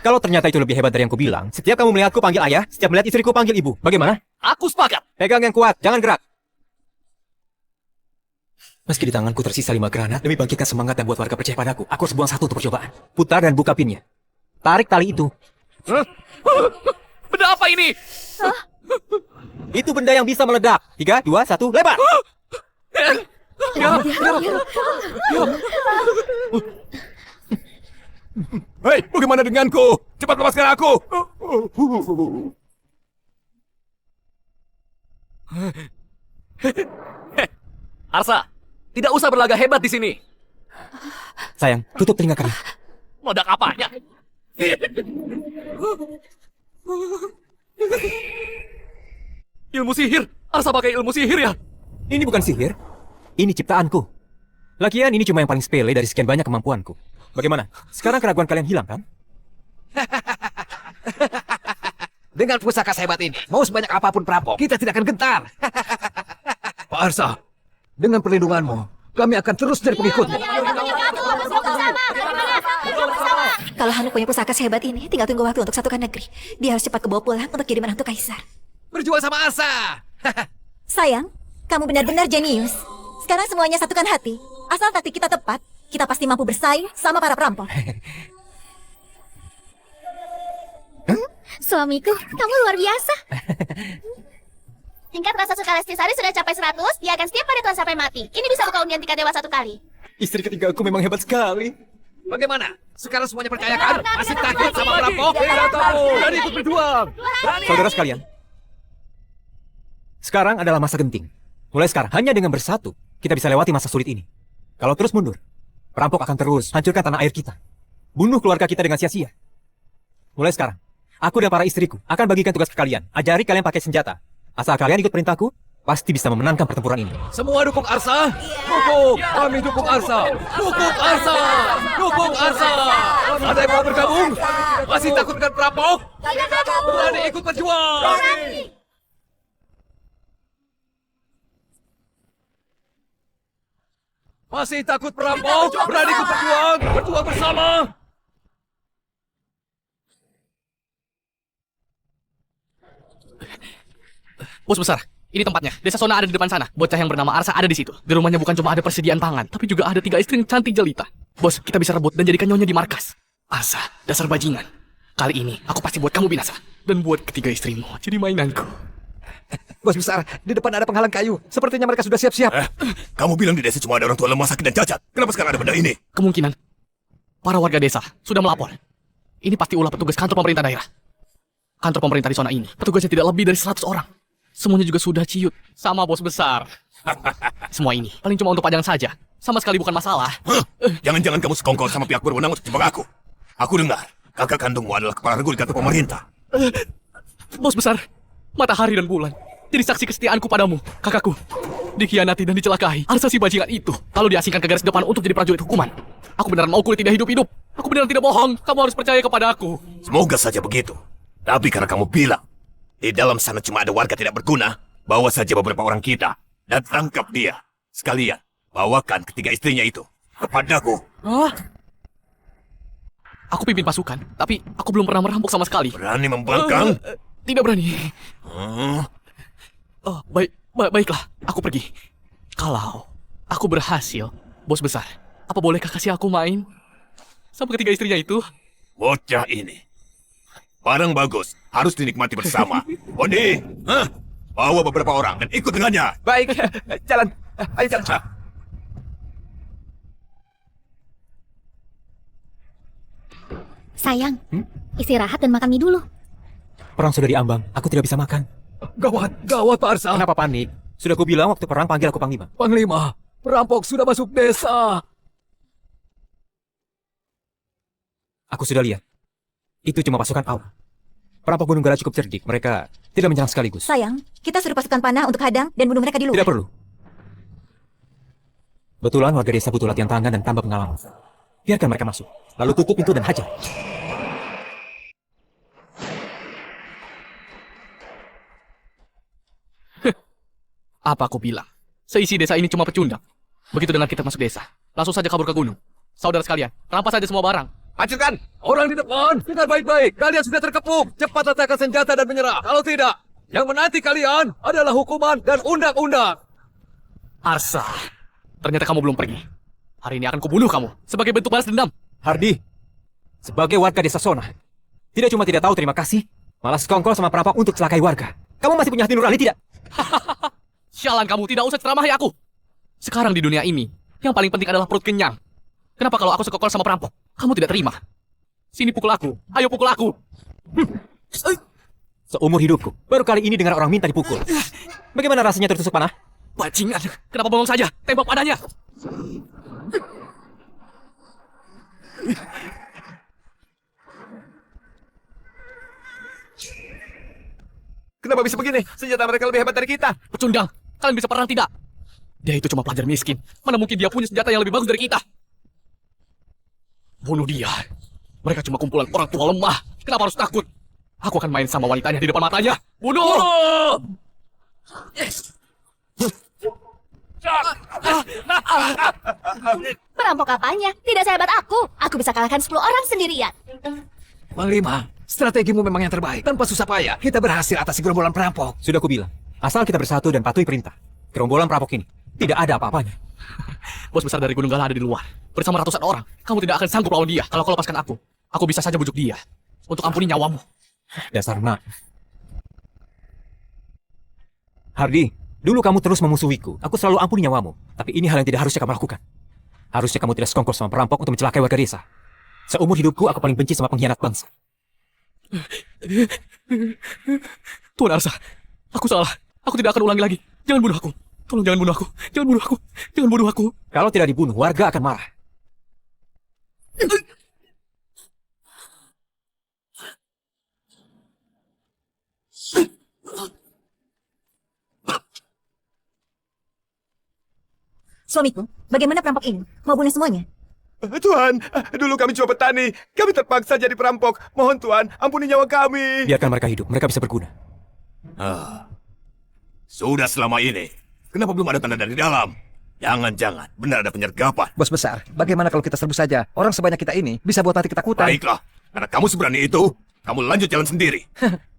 Kalau ternyata itu lebih hebat dari yang kubilang, setiap kamu melihatku panggil ayah, setiap melihat istriku panggil ibu. Bagaimana? Aku sepakat. Pegang yang kuat, jangan gerak. Meski di tanganku tersisa 5 granat, demi bangkitkan semangat dan buat warga percaya padaku, aku harus buang 1 untuk percobaan. Putar dan buka pinnya. Tarik tali itu. Benda apa ini? Itu benda yang bisa meledak. 3, 2, 1, lebar! Hei, bagaimana denganku? Cepat lepaskan aku! Arsa, tidak usah berlagak hebat di sini. Sayang, tutup telinga kalian. Meledak apanya? Ilmu sihir? Arsa pakai ilmu sihir ya? Ini bukan sihir. Ini ciptaanku. Lagian ini cuma yang paling sepele dari sekian banyak kemampuanku. Bagaimana? Sekarang keraguan kalian hilang kan? Dengan pusaka sehebat ini, mau sebanyak apapun perampok, kita tidak akan gentar. Pak Arsa, dengan perlindunganmu, kami akan terus jadi pengikutmu. Kalau Hanuk punya pusaka sehebat ini, tinggal tunggu waktu untuk satukan negeri. Dia harus cepat kebawa pulang untuk jadi menantu kaisar. Berjuang sama Arsa. Sayang, kamu benar-benar jenius. Sekarang semuanya satukan hati. Asal taktik kita tepat, kita pasti mampu bersaing sama para perampok. Suamiku, kamu luar biasa. Tingkat rasa suka Lestisari sudah capai 100, dia akan setiap hari Tuhan sampai mati. Ini bisa buka undian tingkat dewa 1 kali. Istri ketiga aku memang hebat sekali. Bagaimana? Sekarang semuanya percaya kan? Masih takut sama perampok? Tidak tahu. Dan ikut berjuang. Saudara sekalian, sekarang adalah masa genting. Mulai sekarang, hanya dengan bersatu, kita bisa lewati masa sulit ini. Kalau terus mundur, perampok akan terus hancurkan tanah air kita. Bunuh keluarga kita dengan sia-sia. Mulai sekarang, aku dan para istriku akan bagikan tugas ke kalian. Ajari kalian pakai senjata. Asal kalian ikut perintahku, pasti bisa memenangkan pertempuran ini. Semua dukung Arsa? Dukung! Kami dukung Arsa! Dukung Arsa! Dukung Arsa! Ada yang mau bergabung? Masih takut dengan perampok? Berani ikut berjuang! Masih takut perampok? Berani ikut berjuang? Berjuang bersama! Bos besar, ini tempatnya. Desa Sona ada di depan sana. Bocah yang bernama Arsa ada di situ. Di rumahnya bukan cuma ada persediaan pangan, tapi juga ada 3 istri yang cantik jelita. Bos, kita bisa rebut dan jadikan nyonya di markas. Arsa, dasar bajingan. Kali ini aku pasti buat kamu binasa dan buat ketiga istrimu jadi mainanku. Bos besar, di depan ada penghalang kayu. Sepertinya mereka sudah siap-siap. Kamu bilang di desa cuma ada orang tua lemah, sakit dan cacat. Kenapa sekarang ada benda ini? Kemungkinan para warga desa sudah melapor. Ini pasti ulah petugas kantor pemerintah daerah. Kantor pemerintah di zona ini, petugasnya tidak lebih dari 100 orang. Semuanya juga sudah ciut sama bos besar. Semua ini paling cuma untuk pajangan saja. Sama sekali bukan masalah. Jangan-jangan kamu sekongkol sama pihak berwenang untuk jebak aku. Aku dengar, kakak kandungmu adalah kepala regu di kantor pemerintah. Bos besar, matahari dan bulan jadi saksi kesetiaanku padamu, kakakku. Dikhianati dan dicelakai Arsa si bajingan itu, lalu diasingkan ke garis depan untuk jadi prajurit hukuman. Aku beneran mau kulit tidak hidup-hidup. Aku beneran tidak bohong. Kamu harus percaya kepada aku. Semoga saja begitu. Tapi karena kamu bilang di dalam sana cuma ada warga tidak berguna, bawa saja beberapa orang kita dan tangkap dia. Sekalian, bawakan ketiga istrinya itu kepadaku. Hah? Aku pimpin pasukan, tapi aku belum pernah merampok sama sekali. Berani membangkang? Tidak berani. Oh, baiklah, aku pergi. Kalau aku berhasil, bos besar, apa bolehkah kasih aku main sama ketiga istrinya itu? Bocah ini. Barang bagus, harus dinikmati bersama. Bondi, bawa beberapa orang dan ikut dengannya. Baik, jalan. Ayo jalan. Sayang, istirahat dan makan mie dulu. Perang sudah diambang, aku tidak bisa makan. Gawat, gawat Pak Arsa. Kenapa panik? Sudah ku bilang waktu perang panggil aku Panglima. Panglima, perampok sudah masuk desa. Aku sudah lihat. Itu cuma pasukan awal. Perampok Gunung Gala cukup cerdik. Mereka tidak menyerang sekaligus. Sayang, kita suruh pasukan panah untuk hadang dan bunuh mereka di luar. Tidak perlu. Betulan warga desa butuh latihan tangan dan tambah pengalaman. Biarkan mereka masuk. Lalu tutup pintu dan hajar. Apa aku bilang? Seisi desa ini cuma pecundang. Begitu dengan kita masuk desa, langsung saja kabur ke gunung. Saudara sekalian, rampas saja semua barang. Hancurkan! Orang di depan! Dengar baik-baik! Kalian sudah terkepung! Cepat letakkan senjata dan menyerah! Kalau tidak, yang menanti kalian adalah hukuman dan undang-undang! Arsa, ternyata kamu belum pergi. Hari ini akan kubunuh kamu sebagai bentuk balas dendam. Hardi, sebagai warga desa Sona, tidak cuma tidak tahu terima kasih, malah sekongkol sama perampok untuk celakai warga. Kamu masih punya hati nurani tidak? Sialan kamu, tidak usah ceramahi aku. Sekarang di dunia ini, yang paling penting adalah perut kenyang. Kenapa kalau aku sekongkol sama perampok, kamu tidak terima? Sini pukul aku, ayo pukul aku. Seumur hidupku, baru kali ini dengar orang minta dipukul. Bagaimana rasanya tertusuk panah? Bajingan, kenapa bengong saja? Tembak padanya. Kenapa bisa begini? Senjata mereka lebih hebat dari kita. Pecundang, kalian bisa perang tidak? Dia itu cuma pelajar miskin. Mana mungkin dia punya senjata yang lebih bagus dari kita? Bunuh dia. Mereka cuma kumpulan orang tua lemah. Kenapa harus takut? Aku akan main sama wanitanya di depan matanya. Bunuh! Yes. Perampok apanya? Tidak sehebat aku. Aku bisa kalahkan 10 orang sendirian. Panglima, strategimu memang yang terbaik. Tanpa susah payah, kita berhasil atasi gerombolan perampok. Sudah kubilang, asal kita bersatu dan patuhi perintah, gerombolan perampok ini tidak ada apa-apanya. Bos besar dari Gunung Gala ada di luar bersama ratusan orang. Kamu tidak akan sanggup lawan dia. Kalau kau lepaskan aku bisa saja bujuk dia untuk ampuni nyawamu. Dasar nak. Hardy, dulu kamu terus memusuhiku. Aku selalu ampuni nyawamu. Tapi ini hal yang tidak harusnya kamu lakukan. Harusnya kamu tidak sekongkol sama perampok untuk mencelakai warga desa. Seumur hidupku, aku paling benci sama pengkhianat bangsa. Tuan Arsa, aku salah. Aku tidak akan ulangi lagi. Jangan bunuh aku. Tolong jangan bunuh aku. Jangan bunuh aku. Jangan bunuh aku. Kalau tidak dibunuh, warga akan marah. Suamiku, bagaimana perampok ini? Mau bunuh semuanya? Tuan, dulu kami cuma petani. Kami terpaksa jadi perampok. Mohon Tuan, ampuni nyawa kami. Biarkan mereka hidup, mereka bisa berguna. Sudah selama ini, kenapa belum ada tanda dari dalam? Jangan-jangan benar ada penyergapan. Bos besar, bagaimana kalau kita serbu saja? Orang sebanyak kita ini bisa buat mati ketakutan. Baiklah, karena kamu seberani itu, kamu lanjut jalan sendiri.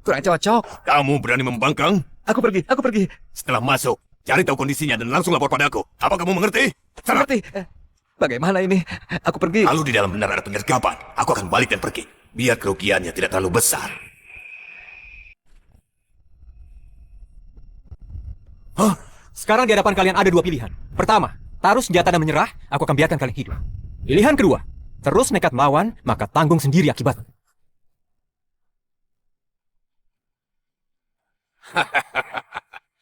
Kurang cocok. Kamu berani membangkang? Aku pergi. Setelah masuk, cari tahu kondisinya dan langsung lapor padaku. Apa kamu mengerti? Sana. Mengerti? Bagaimana ini? Aku pergi. Kalau di dalam benar ada penyergapan, aku akan balik dan pergi. Biar kerugiannya tidak terlalu besar. Sekarang di hadapan kalian ada dua pilihan. Pertama, taruh senjata dan menyerah, aku akan biarkan kalian hidup. Pilihan kedua, terus nekat melawan, maka tanggung sendiri akibatnya.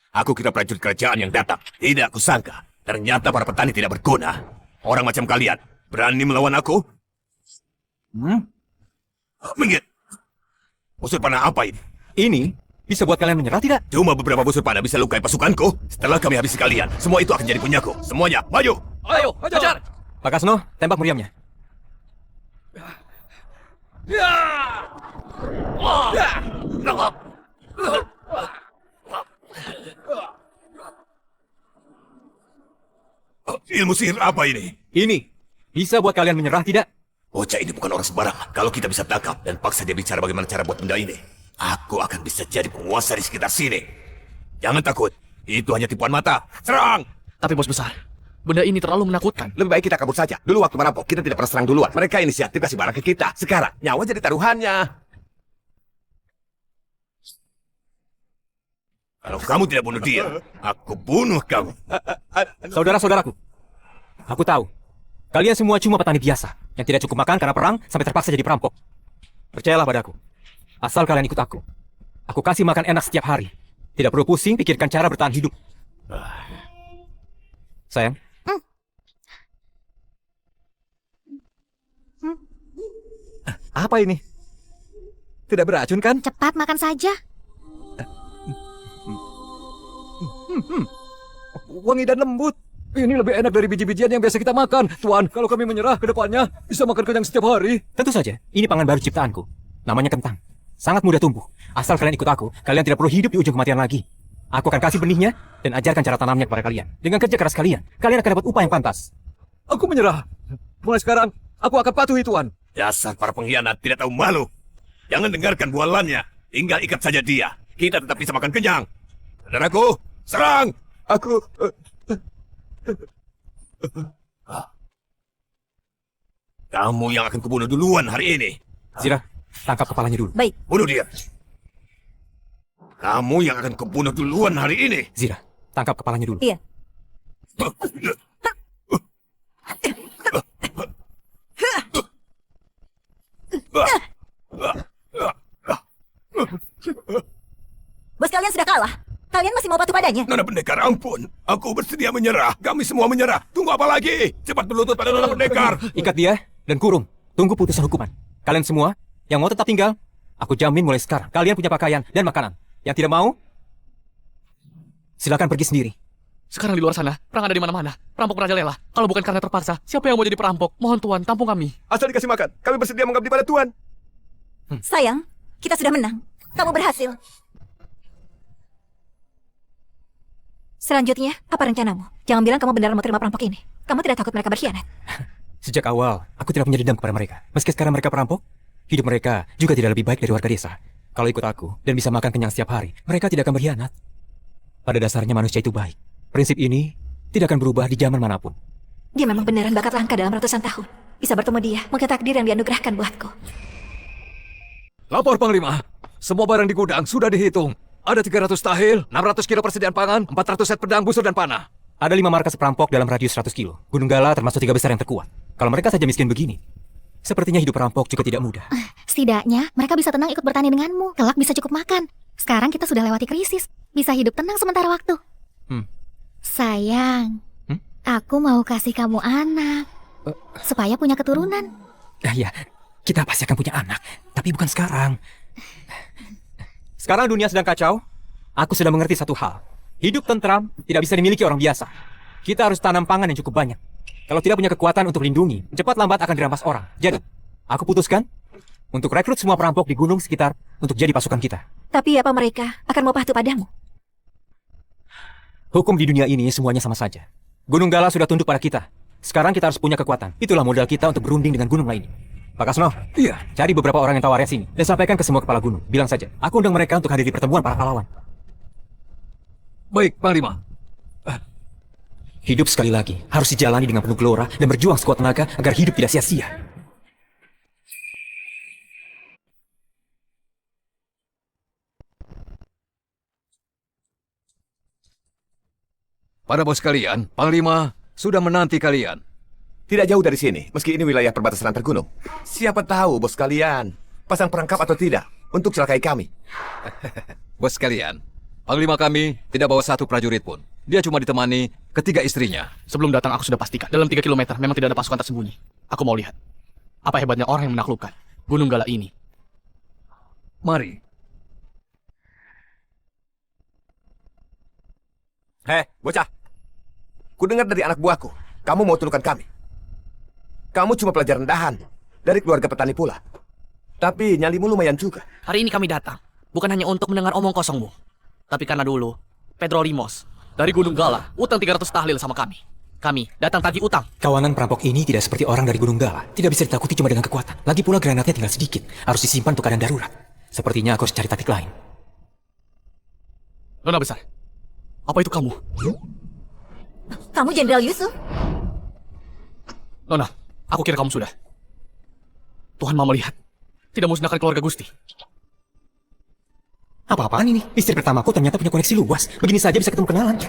Aku kira prajurit kerajaan yang datang. Tidak aku sangka. Ternyata para petani tidak berguna. Orang macam kalian berani melawan aku? Minggir. Busur panah apa ini? Ini bisa buat kalian menyerah tidak? Cuma beberapa busur panah bisa lukai pasukanku. Setelah kami habisi kalian, semua itu akan jadi punyaku. Semuanya, maju! Ayo, hajar! Pak Kasno, tembak meriamnya. Ilmu sihir apa ini? Ini bisa buat kalian menyerah tidak? Bocah ini bukan orang sembarangan. Kalau kita bisa tangkap dan paksa dia bicara bagaimana cara buat benda ini, aku akan bisa jadi penguasa di sekitar sini. Jangan takut, itu hanya tipuan mata. Serang! Tapi bos besar, benda ini terlalu menakutkan. Lebih baik kita kabur saja. Dulu waktu merampok, kita tidak pernah serang duluan. Mereka inisiatif kasih barang ke kita. Sekarang, nyawa jadi taruhannya. Kalau kamu tidak bunuh dia, aku bunuh kamu. Saudara-saudaraku, aku tahu. Kalian semua cuma petani biasa, yang tidak cukup makan karena perang sampai terpaksa jadi perampok. Percayalah padaku. Asal kalian ikut aku. Aku kasih makan enak setiap hari. Tidak perlu pusing pikirkan cara bertahan hidup. Sayang. Apa ini? Tidak beracun kan? Cepat makan saja. Wangi dan lembut. Ini lebih enak dari biji-bijian yang biasa kita makan. Tuan, kalau kami menyerah ke depannya, bisa makan kenyang setiap hari. Tentu saja, ini pangan baru ciptaanku. Namanya kentang. Sangat mudah tumbuh. Asal kalian ikut aku, kalian tidak perlu hidup di ujung kematian lagi. Aku akan kasih benihnya dan ajarkan cara tanamnya kepada kalian. Dengan kerja keras kalian akan dapat upah yang pantas. Aku menyerah. Mulai sekarang, aku akan patuhi Tuan. Dasar para pengkhianat tidak tahu malu. Jangan dengarkan bualannya. Tinggal ikat saja dia. Kita tetap bisa makan kenyang. Saudaraku, serang! Aku... Kamu yang akan kubunuh duluan hari ini. Zira, tangkap kepalanya dulu. Baik. Bunuh dia. Kamu yang akan kubunuh duluan hari ini. Zira, tangkap kepalanya dulu. Iya. Bos kalian sudah kalah. Kalian masih mau patuh padanya? Nona Pendekar, ampun. Aku bersedia menyerah. Kami semua menyerah. Tunggu apa lagi? Cepat berlutut pada Nona Pendekar. Ikat dia dan kurung. Tunggu putusan hukuman. Kalian semua yang mau tetap tinggal, aku jamin mulai sekarang kalian punya pakaian dan makanan. Yang tidak mau, silakan pergi sendiri. Sekarang di luar sana, perang ada di mana-mana. Perampok merajalela. Kalau bukan karena terpaksa, siapa yang mau jadi perampok? Mohon Tuan, tampung kami. Asal dikasih makan. Kami bersedia mengabdi pada Tuan. Sayang, kita sudah menang. Kamu berhasil. Selanjutnya, apa rencanamu? Jangan bilang kamu benar mau terima perampok ini. Kamu tidak takut mereka berkhianat? Sejak awal, aku tidak punya dendam kepada mereka. Meski sekarang mereka perampok, hidup mereka juga tidak lebih baik dari warga desa. Kalau ikut aku dan bisa makan kenyang setiap hari, mereka tidak akan berkhianat. Pada dasarnya manusia itu baik. Prinsip ini tidak akan berubah di zaman manapun. Dia memang beneran bakat langka dalam ratusan tahun. Bisa bertemu dia, mungkin takdir yang dianugerahkan buatku. Lapor Panglima. Semua barang di gudang sudah dihitung. Ada 300 tahil, 600 kilo persediaan pangan, 400 set pedang, busur, dan panah. Ada 5 markas perampok dalam radius 100 kilo. Gunung Gala termasuk 3 besar yang terkuat. Kalau mereka saja miskin begini, sepertinya hidup perampok juga tidak mudah. Setidaknya mereka bisa tenang ikut bertani denganmu. Kelak bisa cukup makan. Sekarang kita sudah lewati krisis. Bisa hidup tenang sementara waktu. Sayang, aku mau kasih kamu anak. Supaya punya keturunan. Ya, kita pasti akan punya anak. Tapi bukan sekarang. Sekarang dunia sedang kacau. Aku sudah mengerti satu hal. Hidup tentram tidak bisa dimiliki orang biasa. Kita harus tanam pangan yang cukup banyak. Kalau tidak punya kekuatan untuk melindungi, cepat lambat akan dirampas orang. Jadi, aku putuskan untuk rekrut semua perampok di gunung sekitar untuk jadi pasukan kita. Tapi apa mereka akan mau patuh padamu? Hukum di dunia ini semuanya sama saja. Gunung Gala sudah tunduk pada kita. Sekarang kita harus punya kekuatan. Itulah modal kita untuk berunding dengan gunung lainnya. Pak Kasno, Iya. cari beberapa orang yang tahu area sini dan sampaikan ke semua kepala gunung. Bilang saja, aku undang mereka untuk hadir di pertemuan para pahlawan. Baik, Panglima. Hidup sekali lagi harus dijalani dengan penuh gelora dan berjuang sekuat tenaga agar hidup tidak sia-sia. Para bos kalian, Panglima sudah menanti kalian. Tidak jauh dari sini, meski ini wilayah perbatasan antar gunung. Siapa tahu bos kalian pasang perangkap atau tidak untuk celakai kami. Bos kalian, Panglima kami tidak bawa satu prajurit pun. Dia cuma ditemani ketiga istrinya. Sebelum datang aku sudah pastikan, dalam 3 kilometer memang tidak ada pasukan tersembunyi. Aku mau lihat, apa hebatnya orang yang menaklukkan Gunung Gala ini. Mari. Hei, bocah. Ku dengar dari anak buahku, kamu mau tundukkan kami. Kamu cuma pelajar rendahan, dari keluarga petani pula. Tapi nyalimu lumayan juga. Hari ini kami datang, bukan hanya untuk mendengar omong kosongmu, tapi karena dulu, Pedro Limos, dari Gunung Gala, utang 300 tahlil sama kami. Kami datang tagih utang. Kawanan perampok ini tidak seperti orang dari Gunung Gala. Tidak bisa ditakuti cuma dengan kekuatan. Lagi pula granatnya tinggal sedikit. Harus disimpan untuk keadaan darurat. Sepertinya aku harus cari taktik lain. Nona besar, apa itu kamu? Kamu Jenderal Yusuf? Nona, aku kira kamu sudah. Tuhan mau melihat. Tidak musnahkan keluarga Gusti. Apa-apaan ini? Istri pertamaku ternyata punya koneksi luas. Begini saja bisa ketemu kenalan.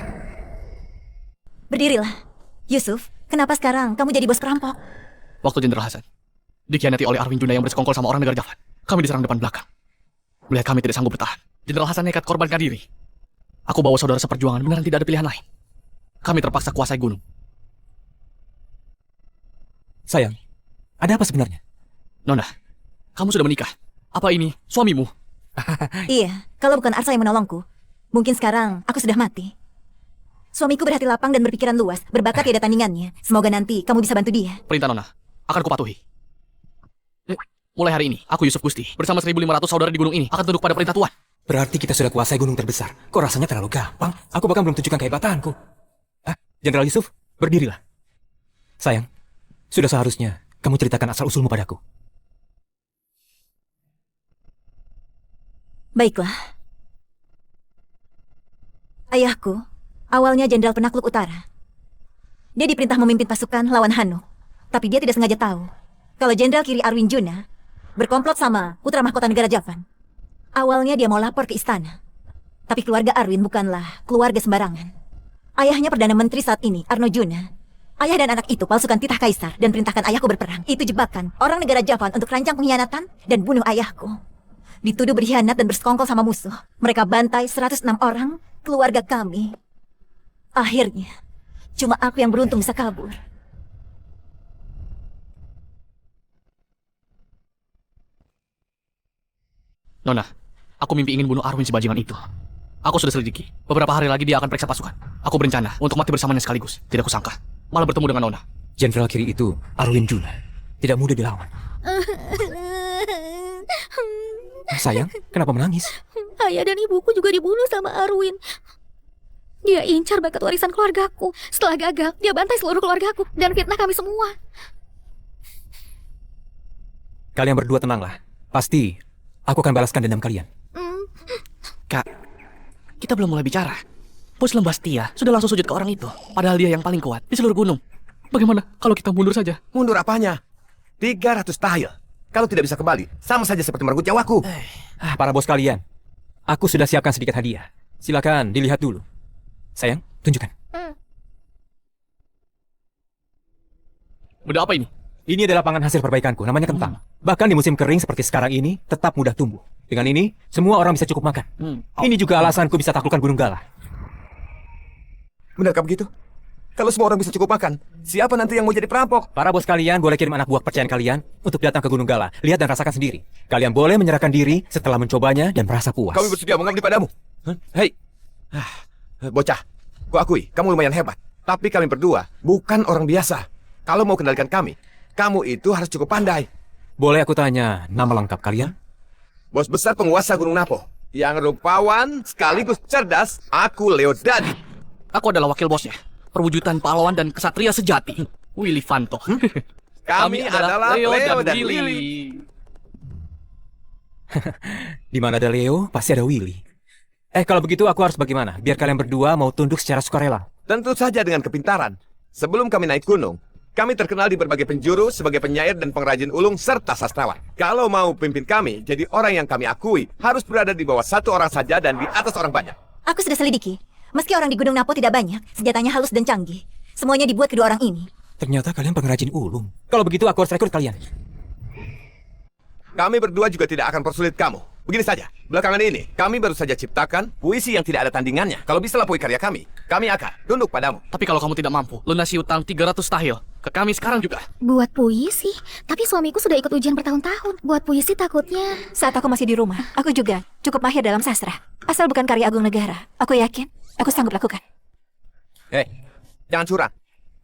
Berdirilah. Yusuf, kenapa sekarang kamu jadi bos perampok? Waktu Jenderal Hasan dikhianati oleh Arwin Juna yang bersekongkol sama orang negara Jafar. Kami diserang depan belakang. Melihat kami tidak sanggup bertahan, Jenderal Hasan nekat korbankan diri. Aku bawa saudara seperjuangan, beneran tidak ada pilihan lain. Kami terpaksa kuasai gunung. Sayang, ada apa sebenarnya? Nona, kamu sudah menikah. Apa ini suamimu? Iya, kalau bukan Arsa yang menolongku, mungkin sekarang aku sudah mati. Suamiku berhati lapang dan berpikiran luas, berbakat tiada tandingannya. Semoga nanti kamu bisa bantu dia. Perintah Nona, akan kupatuhi. Mulai hari ini, aku Yusuf Gusti, bersama 1.500 saudara di gunung ini, akan tunduk pada perintah Tuan. Berarti kita sudah kuasai gunung terbesar. Kok rasanya terlalu gampang? Aku bahkan belum tunjukkan kehebatanku. Jenderal Yusuf, berdirilah. Sayang, sudah seharusnya kamu ceritakan asal-usulmu padaku. Baiklah. Ayahku, awalnya Jenderal Penakluk Utara. Dia diperintah memimpin pasukan lawan Hanuk. Tapi dia tidak sengaja tahu kalau Jenderal Kiri Arwin Juna berkomplot sama putra mahkota negara Javan. Awalnya dia mau lapor ke istana. Tapi keluarga Arwin bukanlah keluarga sembarangan. Ayahnya Perdana Menteri saat ini, Arno Juna. Ayah dan anak itu palsukan titah kaisar dan perintahkan ayahku berperang. Itu jebakan orang negara Javan untuk rancang pengkhianatan dan bunuh ayahku. Dituduh berkhianat dan bersekongkol sama musuh. Mereka bantai 106 orang keluarga kami. Akhirnya, cuma aku yang beruntung bisa kabur. Nona, aku mimpi ingin bunuh Arwin si bajingan itu. Aku sudah selidiki. Beberapa hari lagi dia akan periksa pasukan. Aku berencana untuk mati bersamanya sekaligus. Tidak kusangka, malah bertemu dengan Nona. Jenderal Kiri itu Arwin Juna. Tidak mudah dilawan. Sayang, kenapa menangis? Ayah dan ibuku juga dibunuh sama Arwin. Dia incar bakat warisan keluargaku. Setelah gagal, dia bantai seluruh keluargaku dan fitnah kami semua. Kalian berdua tenanglah. Pasti aku akan balaskan dendam kalian. Kak, kita belum mulai bicara. Bos Lembastia sudah langsung sujud ke orang itu. Padahal dia yang paling kuat di seluruh gunung. Bagaimana kalau kita mundur saja? Mundur apanya? 300 tahil. Kalau tidak bisa kembali, sama saja seperti merenggut nyawaku. Para bos kalian, aku sudah siapkan sedikit hadiah. Silakan dilihat dulu. Sayang, tunjukkan. Benda apa ini? Ini adalah pangan hasil perbaikanku, namanya kentang. Bahkan di musim kering seperti sekarang ini, tetap mudah tumbuh. Dengan ini, semua orang bisa cukup makan. Ini juga alasanku bisa taklukkan Gunung Galah. Benarkah begitu? Kalau semua orang bisa cukup makan, siapa nanti yang mau jadi perampok? Para bos kalian boleh kirim anak buah kepercayaan kalian untuk datang ke Gunung Galah. Lihat dan rasakan sendiri. Kalian boleh menyerahkan diri setelah mencobanya dan merasa puas. Kami bersedia mengabdi padamu. Hei, bocah, ku akui, kamu lumayan hebat. Tapi kami berdua bukan orang biasa. Kalau mau kendalikan kami, kamu itu harus cukup pandai. Boleh aku tanya nama lengkap kalian? Bos besar penguasa Gunung Napo, yang rupawan sekaligus cerdas, aku Leodadi. Aku adalah wakil bosnya. Perwujudan pahlawan dan kesatria sejati. Willy Fanto. Kami adalah Leo dan Willy. Di mana ada Leo, pasti ada Willy. Kalau begitu aku harus bagaimana? Biar kalian berdua mau tunduk secara sukarela. Tentu saja dengan kepintaran. Sebelum kami naik gunung, kami terkenal di berbagai penjuru sebagai penyair dan pengrajin ulung serta sastrawan. Kalau mau pimpin kami jadi orang yang kami akui, harus berada di bawah satu orang saja dan di atas orang banyak. Aku sudah selidiki. Meski orang di Gunung Napo tidak banyak, senjatanya halus dan canggih. Semuanya dibuat kedua orang ini. Ternyata kalian pengrajin ulung. Kalau begitu aku harus rekrut kalian. Kami berdua juga tidak akan persulit kamu. Begini saja, belakangan ini kami baru saja ciptakan puisi yang tidak ada tandingannya. Kalau bisa lampaui karya kami akan tunduk padamu. Tapi kalau kamu tidak mampu, lunasi utang 300 tahil ke kami sekarang juga. Buat puisi? Tapi suamiku sudah ikut ujian bertahun-tahun. Buat puisi takutnya... Saat aku masih di rumah, aku juga cukup mahir dalam sastra. Asal bukan karya agung negara, aku yakin aku sanggup lakukan. Jangan curang.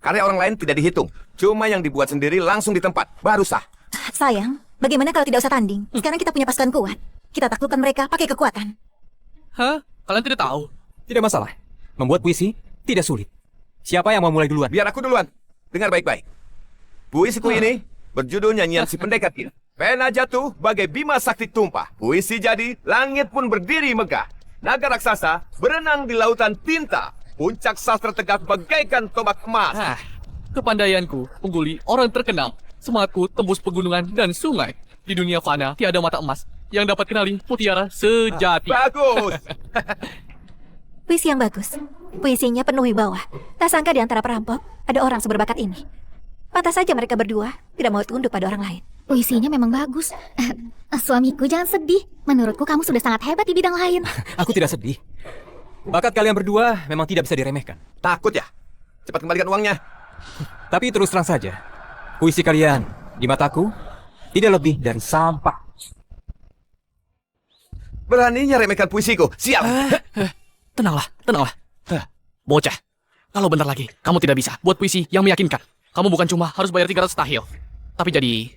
Karya orang lain tidak dihitung. Cuma yang dibuat sendiri langsung di tempat, baru sah. Sayang, bagaimana kalau tidak usah tanding? Sekarang kita punya pasukan kuat. Kita taklukkan mereka pakai kekuatan. Hah? Kalian tidak tahu? Tidak masalah. Membuat puisi tidak sulit. Siapa yang mau mulai duluan? Biar aku duluan. Dengar baik-baik. Puisiku ini berjudul Nyanyian Si Pendekar Kira. Pena jatuh bagai bima sakti tumpah. Puisi jadi, langit pun berdiri megah. Naga raksasa berenang di lautan tinta. Puncak sastra tegak bagaikan tombak emas. Kepandaianku, ungguli orang terkenal. Semangatku tembus pegunungan dan sungai. Di dunia fana, tiada mata emas yang dapat kenali mutiara sejati. Bagus. Puisi yang bagus. Puisinya penuh wibawa. Tak sangka di antara perampok ada orang seberbakat ini. Pantas saja mereka berdua tidak mau tunduk pada orang lain. Puisinya memang bagus. Suamiku, jangan sedih. Menurutku kamu sudah sangat hebat di bidang lain. Aku tidak sedih. Bakat kalian berdua memang tidak bisa diremehkan. Takut ya? Cepat kembalikan uangnya. Tapi terus terang saja, puisi kalian di mataku tidak lebih dari sampah. Beraninya remehkan puisiku. Siap. Tenanglah. Bocah, kalau bentar lagi kamu tidak bisa buat puisi yang meyakinkan. Kamu bukan cuma harus bayar 300 tahil, tapi jadi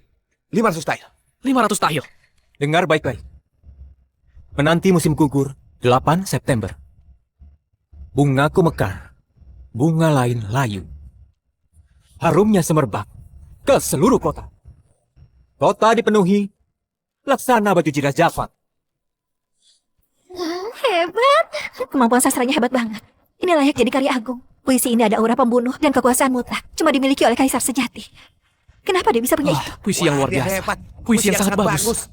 500 tahil. 500 tahil. Dengar baik-baik. Menanti musim gugur 8 September. Bungaku mekar, bunga lain layu. Harumnya semerbak ke seluruh kota. Kota dipenuhi laksana baju jiras Jafar. Hebat. Kemampuan sastranya hebat banget. Ini layak jadi karya agung. Puisi ini ada aura pembunuh dan kekuasaan mutlak. Cuma dimiliki oleh kaisar sejati. Kenapa dia bisa punya itu? Puisi yang luar dia biasa. hebat. Puisi yang sangat bagus.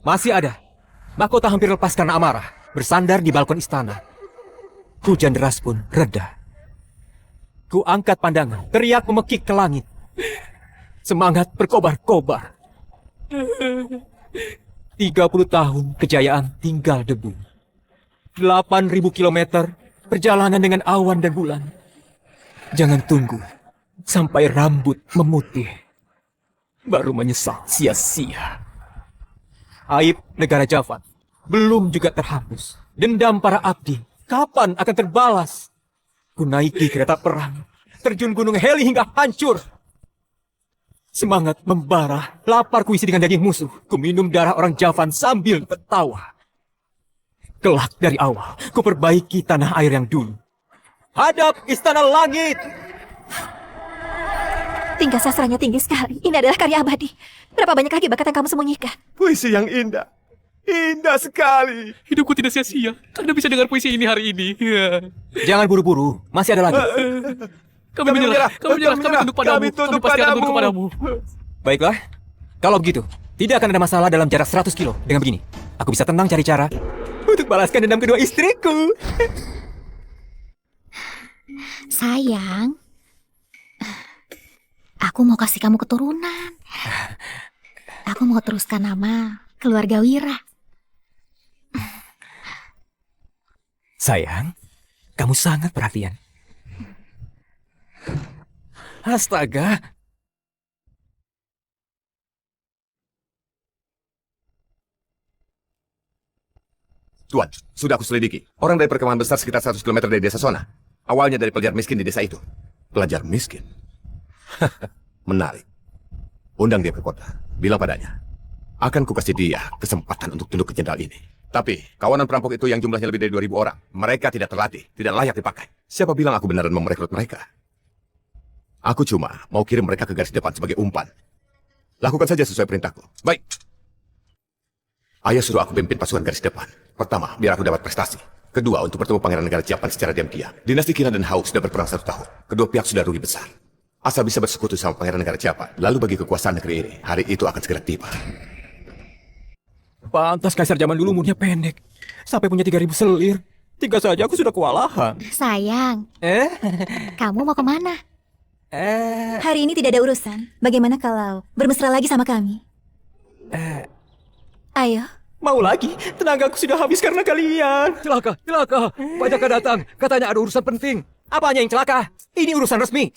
Masih ada. Mahkota hampir lepas karena amarah. Bersandar di balkon istana. Hujan deras pun reda. Ku angkat pandangan, teriak memekik ke langit. Semangat berkobar-kobar. 30 tahun kejayaan tinggal debu. 8.000 kilometer perjalanan dengan awan dan bulan. Jangan tunggu sampai rambut memutih. Baru menyesal sia-sia. Aib negara Java belum juga terhapus. Dendam para abdi kapan akan terbalas? Ku naiki kereta perang, terjun gunung Heli hingga hancur. Semangat membara, lapar kuisi dengan daging musuh. Ku minum darah orang Javan sambil tertawa. Kelak dari awal, ku perbaiki tanah air yang dulu. Hadap istana langit! Tingkat sastranya tinggi sekali. Ini adalah karya abadi. Berapa banyak lagi bakat yang kamu sembunyikan? Puisi yang indah. Indah sekali. Hidupku tidak sia-sia karena bisa dengar puisi ini hari ini. Jangan buru-buru, masih ada lagi. Kami menyerah. Kami tunduk padamu. Kami pasti akan tunduk padamu. Baiklah, kalau begitu, Tidak akan ada masalah dalam jarak 100 kilo. Dengan begini, aku bisa tenang cari cara untuk balaskan dendam kedua istriku. Sayang, aku mau kasih kamu keturunan. Aku mau teruskan nama keluarga Wira. Sayang, kamu sangat perhatian. Astaga. Tuan, sudah aku selidiki. Orang dari perkemahan besar sekitar 100 km dari desa Sona. Awalnya dari pelajar miskin di desa itu. Pelajar miskin? Menarik. Undang dia ke kota. Bilang padanya. Akan kukasih dia kesempatan untuk tunduk ke jenderal ini. Tapi, kawanan perampok itu yang jumlahnya lebih dari 2.000 orang. Mereka tidak terlatih, tidak layak dipakai. Siapa bilang aku beneran mau merekrut mereka? Aku cuma mau kirim mereka ke garis depan sebagai umpan. Lakukan saja sesuai perintahku. Baik. Ayah suruh aku pimpin pasukan garis depan. Pertama, biar aku dapat prestasi. Kedua, untuk bertemu pangeran negara Japan secara diam-diam. Dinasti Qin dan Hou sudah berperang 1 tahun. Kedua pihak sudah rugi besar. Asal bisa bersekutu sama pangeran negara Japan, lalu bagi kekuasaan negeri ini, hari itu akan segera tiba. Pantas kaisar zaman dulu umurnya pendek. Sampai punya 3.000 selir. 3 saja aku sudah kewalahan. Sayang, kamu mau kemana? Hari ini tidak ada urusan. Bagaimana kalau bermesra lagi sama kami? Ayo. Mau lagi? Tenagaku sudah habis karena kalian. Celaka, celaka. Pajaka datang. Katanya ada urusan penting. Apanya yang celaka? Ini urusan resmi.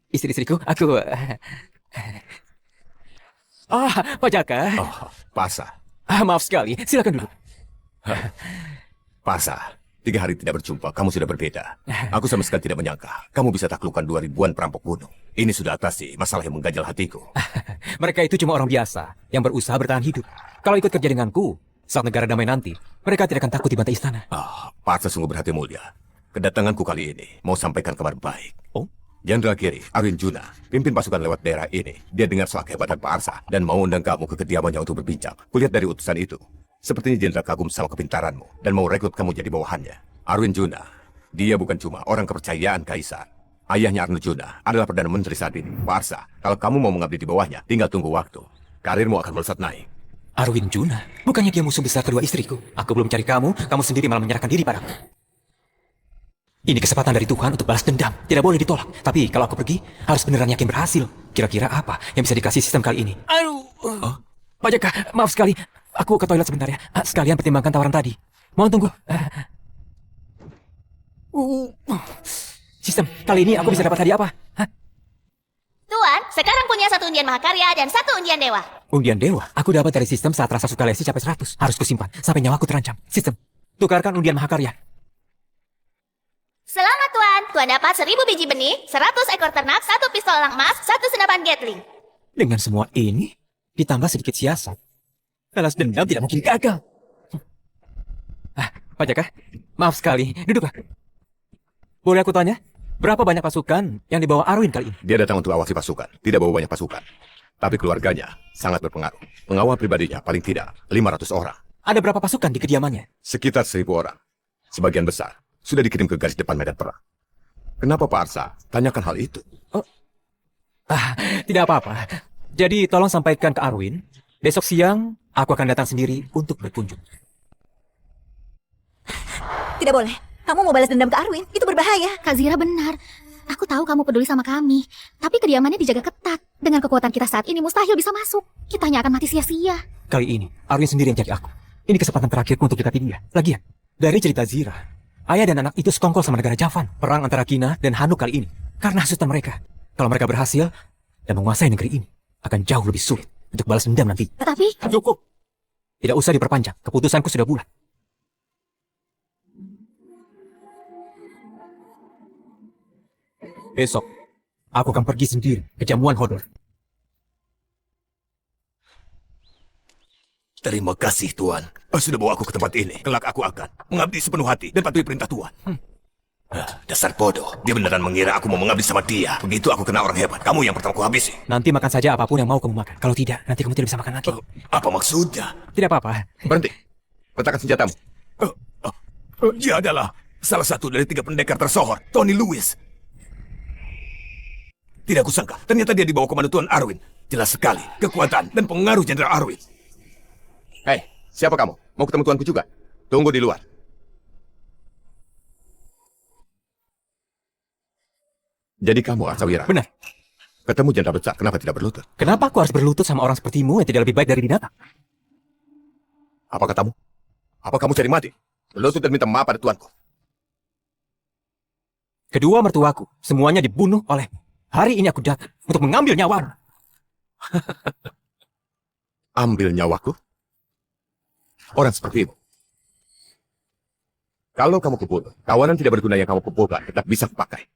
Istri-istriku, aku... Pak Jaka. Oh, Pasa. Maaf sekali, silakan duduk. Pasa, 3 hari tidak berjumpa, kamu sudah berbeda. Aku sama sekali tidak menyangka kamu bisa taklukkan 2.000-an perampok gunung. Ini sudah atasi masalah yang mengganjal hatiku. Mereka itu cuma orang biasa yang berusaha bertahan hidup. Kalau ikut kerja denganku, saat negara damai nanti, mereka tidak akan takut dibantai istana. Pasa sungguh berhati mulia. Kedatanganku kali ini mau sampaikan kabar baik. Oh? Jenderal Kiri, Arwin Juna, pimpin pasukan lewat daerah ini. Dia dengar soal kehebatan Pak Arsa dan mau undang kamu ke kediamannya untuk berbincang. Kulihat dari utusan itu, sepertinya Jenderal kagum sama kepintaranmu dan mau rekrut kamu jadi bawahannya. Arwin Juna, dia bukan cuma orang kepercayaan Kaisar. Ayahnya Arno Juna adalah Perdana Menteri saat ini. Pak Arsa, kalau kamu mau mengabdi di bawahnya, tinggal tunggu waktu. Karirmu akan melesat naik. Arwin Juna? Bukannya dia musuh besar kedua istriku? Aku belum cari kamu, kamu sendiri malah menyerahkan diri padaku. Ini kesempatan dari Tuhan untuk balas dendam. Tidak boleh ditolak. Tapi kalau aku pergi, harus beneran yakin berhasil. Kira-kira apa yang bisa dikasih sistem kali ini? Aduh. Pak Jaka, maaf sekali. Aku ke toilet sebentar ya. Sekalian pertimbangkan tawaran tadi. Mohon tunggu. Sistem, kali ini aku bisa dapat hadiah apa? Tuan, sekarang punya 1 undian Mahakarya dan 1 undian Dewa. Undian Dewa? Aku dapat dari sistem saat rasa Sukalesi capai 100. Harus kusimpan sampai nyawaku terancam. Sistem, tukarkan undian Mahakarya. Selamat Tuan, Tuan dapat 1000 biji benih, 100 ekor ternak, 1 pistol elang emas, 1 senapan Gatling. Dengan semua ini, ditambah sedikit siasat, balas dendam tidak mungkin gagal. Pak Jaka, maaf sekali, duduklah. Boleh aku tanya, berapa banyak pasukan yang dibawa Arwin kali ini? Dia datang untuk awasi pasukan, tidak bawa banyak pasukan. Tapi keluarganya sangat berpengaruh. Pengawal pribadinya paling tidak 500 orang. Ada berapa pasukan di kediamannya? Sekitar 1.000 orang. Sebagian besar sudah dikirim ke garis depan medan perang. Kenapa Pak Arsa tanyakan hal itu? Tidak apa-apa. Jadi tolong sampaikan ke Arwin, besok siang aku akan datang sendiri untuk berkunjung. Tidak boleh. Kamu mau balas dendam ke Arwin? Itu berbahaya. Kak Zira benar. Aku tahu kamu peduli sama kami. Tapi kediamannya dijaga ketat. Dengan kekuatan kita saat ini mustahil bisa masuk. Kita hanya akan mati sia-sia. Kali ini, Arwin sendiri yang cari aku. Ini kesempatan terakhirku untuk dekati dia. Lagian, dari cerita Zira, ayah dan anak itu sekongkol sama negara Javan. Perang antara Kina dan Hanuk kali ini. Karena hasutan mereka. Kalau mereka berhasil dan menguasai negeri ini, akan jauh lebih sulit untuk balas dendam nanti. Tapi... Cukup. Tidak usah diperpanjang. Keputusanku sudah bulat. Besok, aku akan pergi sendiri ke Jamuan Hodor. Terima kasih, Tuan. Sudah bawa aku ke tempat ini. Kelak aku akan mengabdi sepenuh hati dan patuhi perintah Tuan. Dasar bodoh. Dia beneran mengira aku mau mengabdi sama dia. Begitu aku kena orang hebat. Kamu yang pertama aku habisi. Nanti makan saja apapun yang mau kamu makan. Kalau tidak, nanti kamu tidak bisa makan lagi. Apa maksudnya? Tidak apa-apa. Berhenti. Letakkan senjatamu. Dia adalah salah satu dari 3 pendekar tersohor, Tony Lewis. Tidak kusangka, ternyata dia dibawa komando Tuan Arwin. Jelas sekali kekuatan dan pengaruh Jenderal Arwin. Hei, siapa kamu? Mau ketemu tuanku juga? Tunggu di luar. Jadi kamu Arsawira? Benar. Ketemu Jenderal besar, kenapa tidak berlutut? Kenapa aku harus berlutut sama orang sepertimu yang tidak lebih baik dari binatang? Apa katamu? Apa kamu cari mati? Berlutut dan minta maaf pada tuanku. Kedua mertuaku, semuanya dibunuh olehmu. Hari ini aku datang untuk mengambil nyawamu. Ambil nyawaku? Orang seperti itu. Kalau kamu kebunuh, kawanan tidak berguna yang kamu kumpulkan tetap bisa kupakai.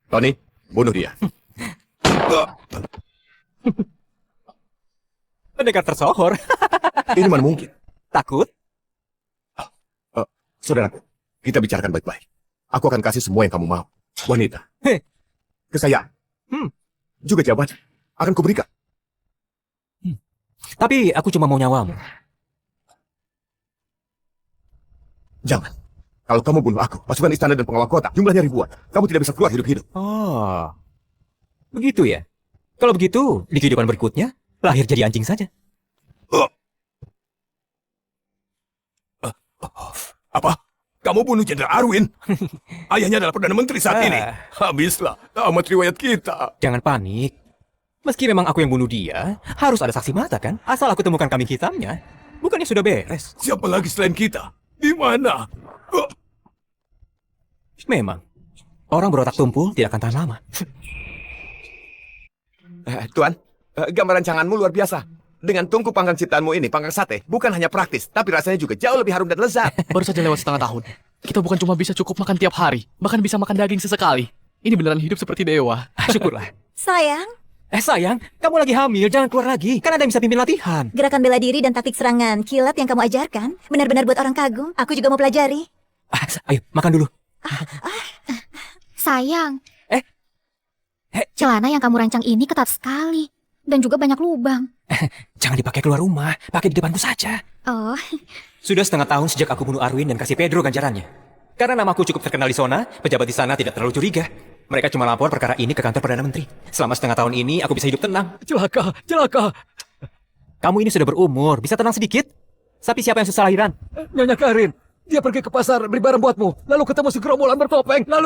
Tony, bunuh dia. Pendekar tersohor. Ini mana mungkin? Takut? Saudaraku, kita bicarakan baik-baik. Aku akan kasih semua yang kamu mau. Wanita. Hei. Kekayaan. Juga jabatan. Akan kuberikan. Tapi aku cuma mau nyawamu. Jangan. Kalau kamu bunuh aku, pasukan istana dan pengawal kota, jumlahnya ribuan. Kamu tidak bisa keluar hidup-hidup. Oh, begitu ya? Kalau begitu, di kehidupan berikutnya, lahir jadi anjing saja. Apa? Kamu bunuh Jenderal Arwin? Ayahnya adalah Perdana Menteri saat ini. Habislah tamat riwayat kita. Jangan panik. Meski memang aku yang bunuh dia, harus ada saksi mata kan? Asal aku temukan kambing hitamnya, bukannya sudah beres. Siapa lagi selain kita? Di mana? Memang, orang berotak tumpul tidak akan tahan lama. Tuan, gambaran canganmu luar biasa. Dengan tungku panggang ciptaanmu ini, panggang sate, bukan hanya praktis, tapi rasanya juga jauh lebih harum dan lezat. Baru saja lewat setengah tahun. Kita bukan cuma bisa cukup makan tiap hari, bahkan bisa makan daging sesekali. Ini beneran hidup seperti dewa. Syukurlah. Sayang, Sayang, kamu lagi hamil, jangan keluar lagi. Kan ada yang bisa pimpin latihan. gerakan bela diri dan taktik serangan kilat yang kamu ajarkan benar-benar buat orang kagum. Aku juga mau pelajari. Ayo, makan dulu. Sayang. Celana yang kamu rancang ini ketat sekali. Dan juga banyak lubang. Jangan dipakai keluar rumah, pakai di depanku saja. Oh, Sudah setengah tahun sejak aku bunuh Arwin dan kasih Pedro ganjarannya. Karena namaku cukup terkenal di zona, pejabat di sana tidak terlalu curiga. Mereka cuma lapor perkara ini ke kantor Perdana Menteri. Selama setengah tahun ini, aku bisa hidup tenang. Celaka. Kamu ini sudah berumur, bisa tenang sedikit? Tapi siapa yang susah lahiran? Nyonya Karin, dia pergi ke pasar beli barang buatmu. Lalu ketemu segerombolan bertopeng. Lalu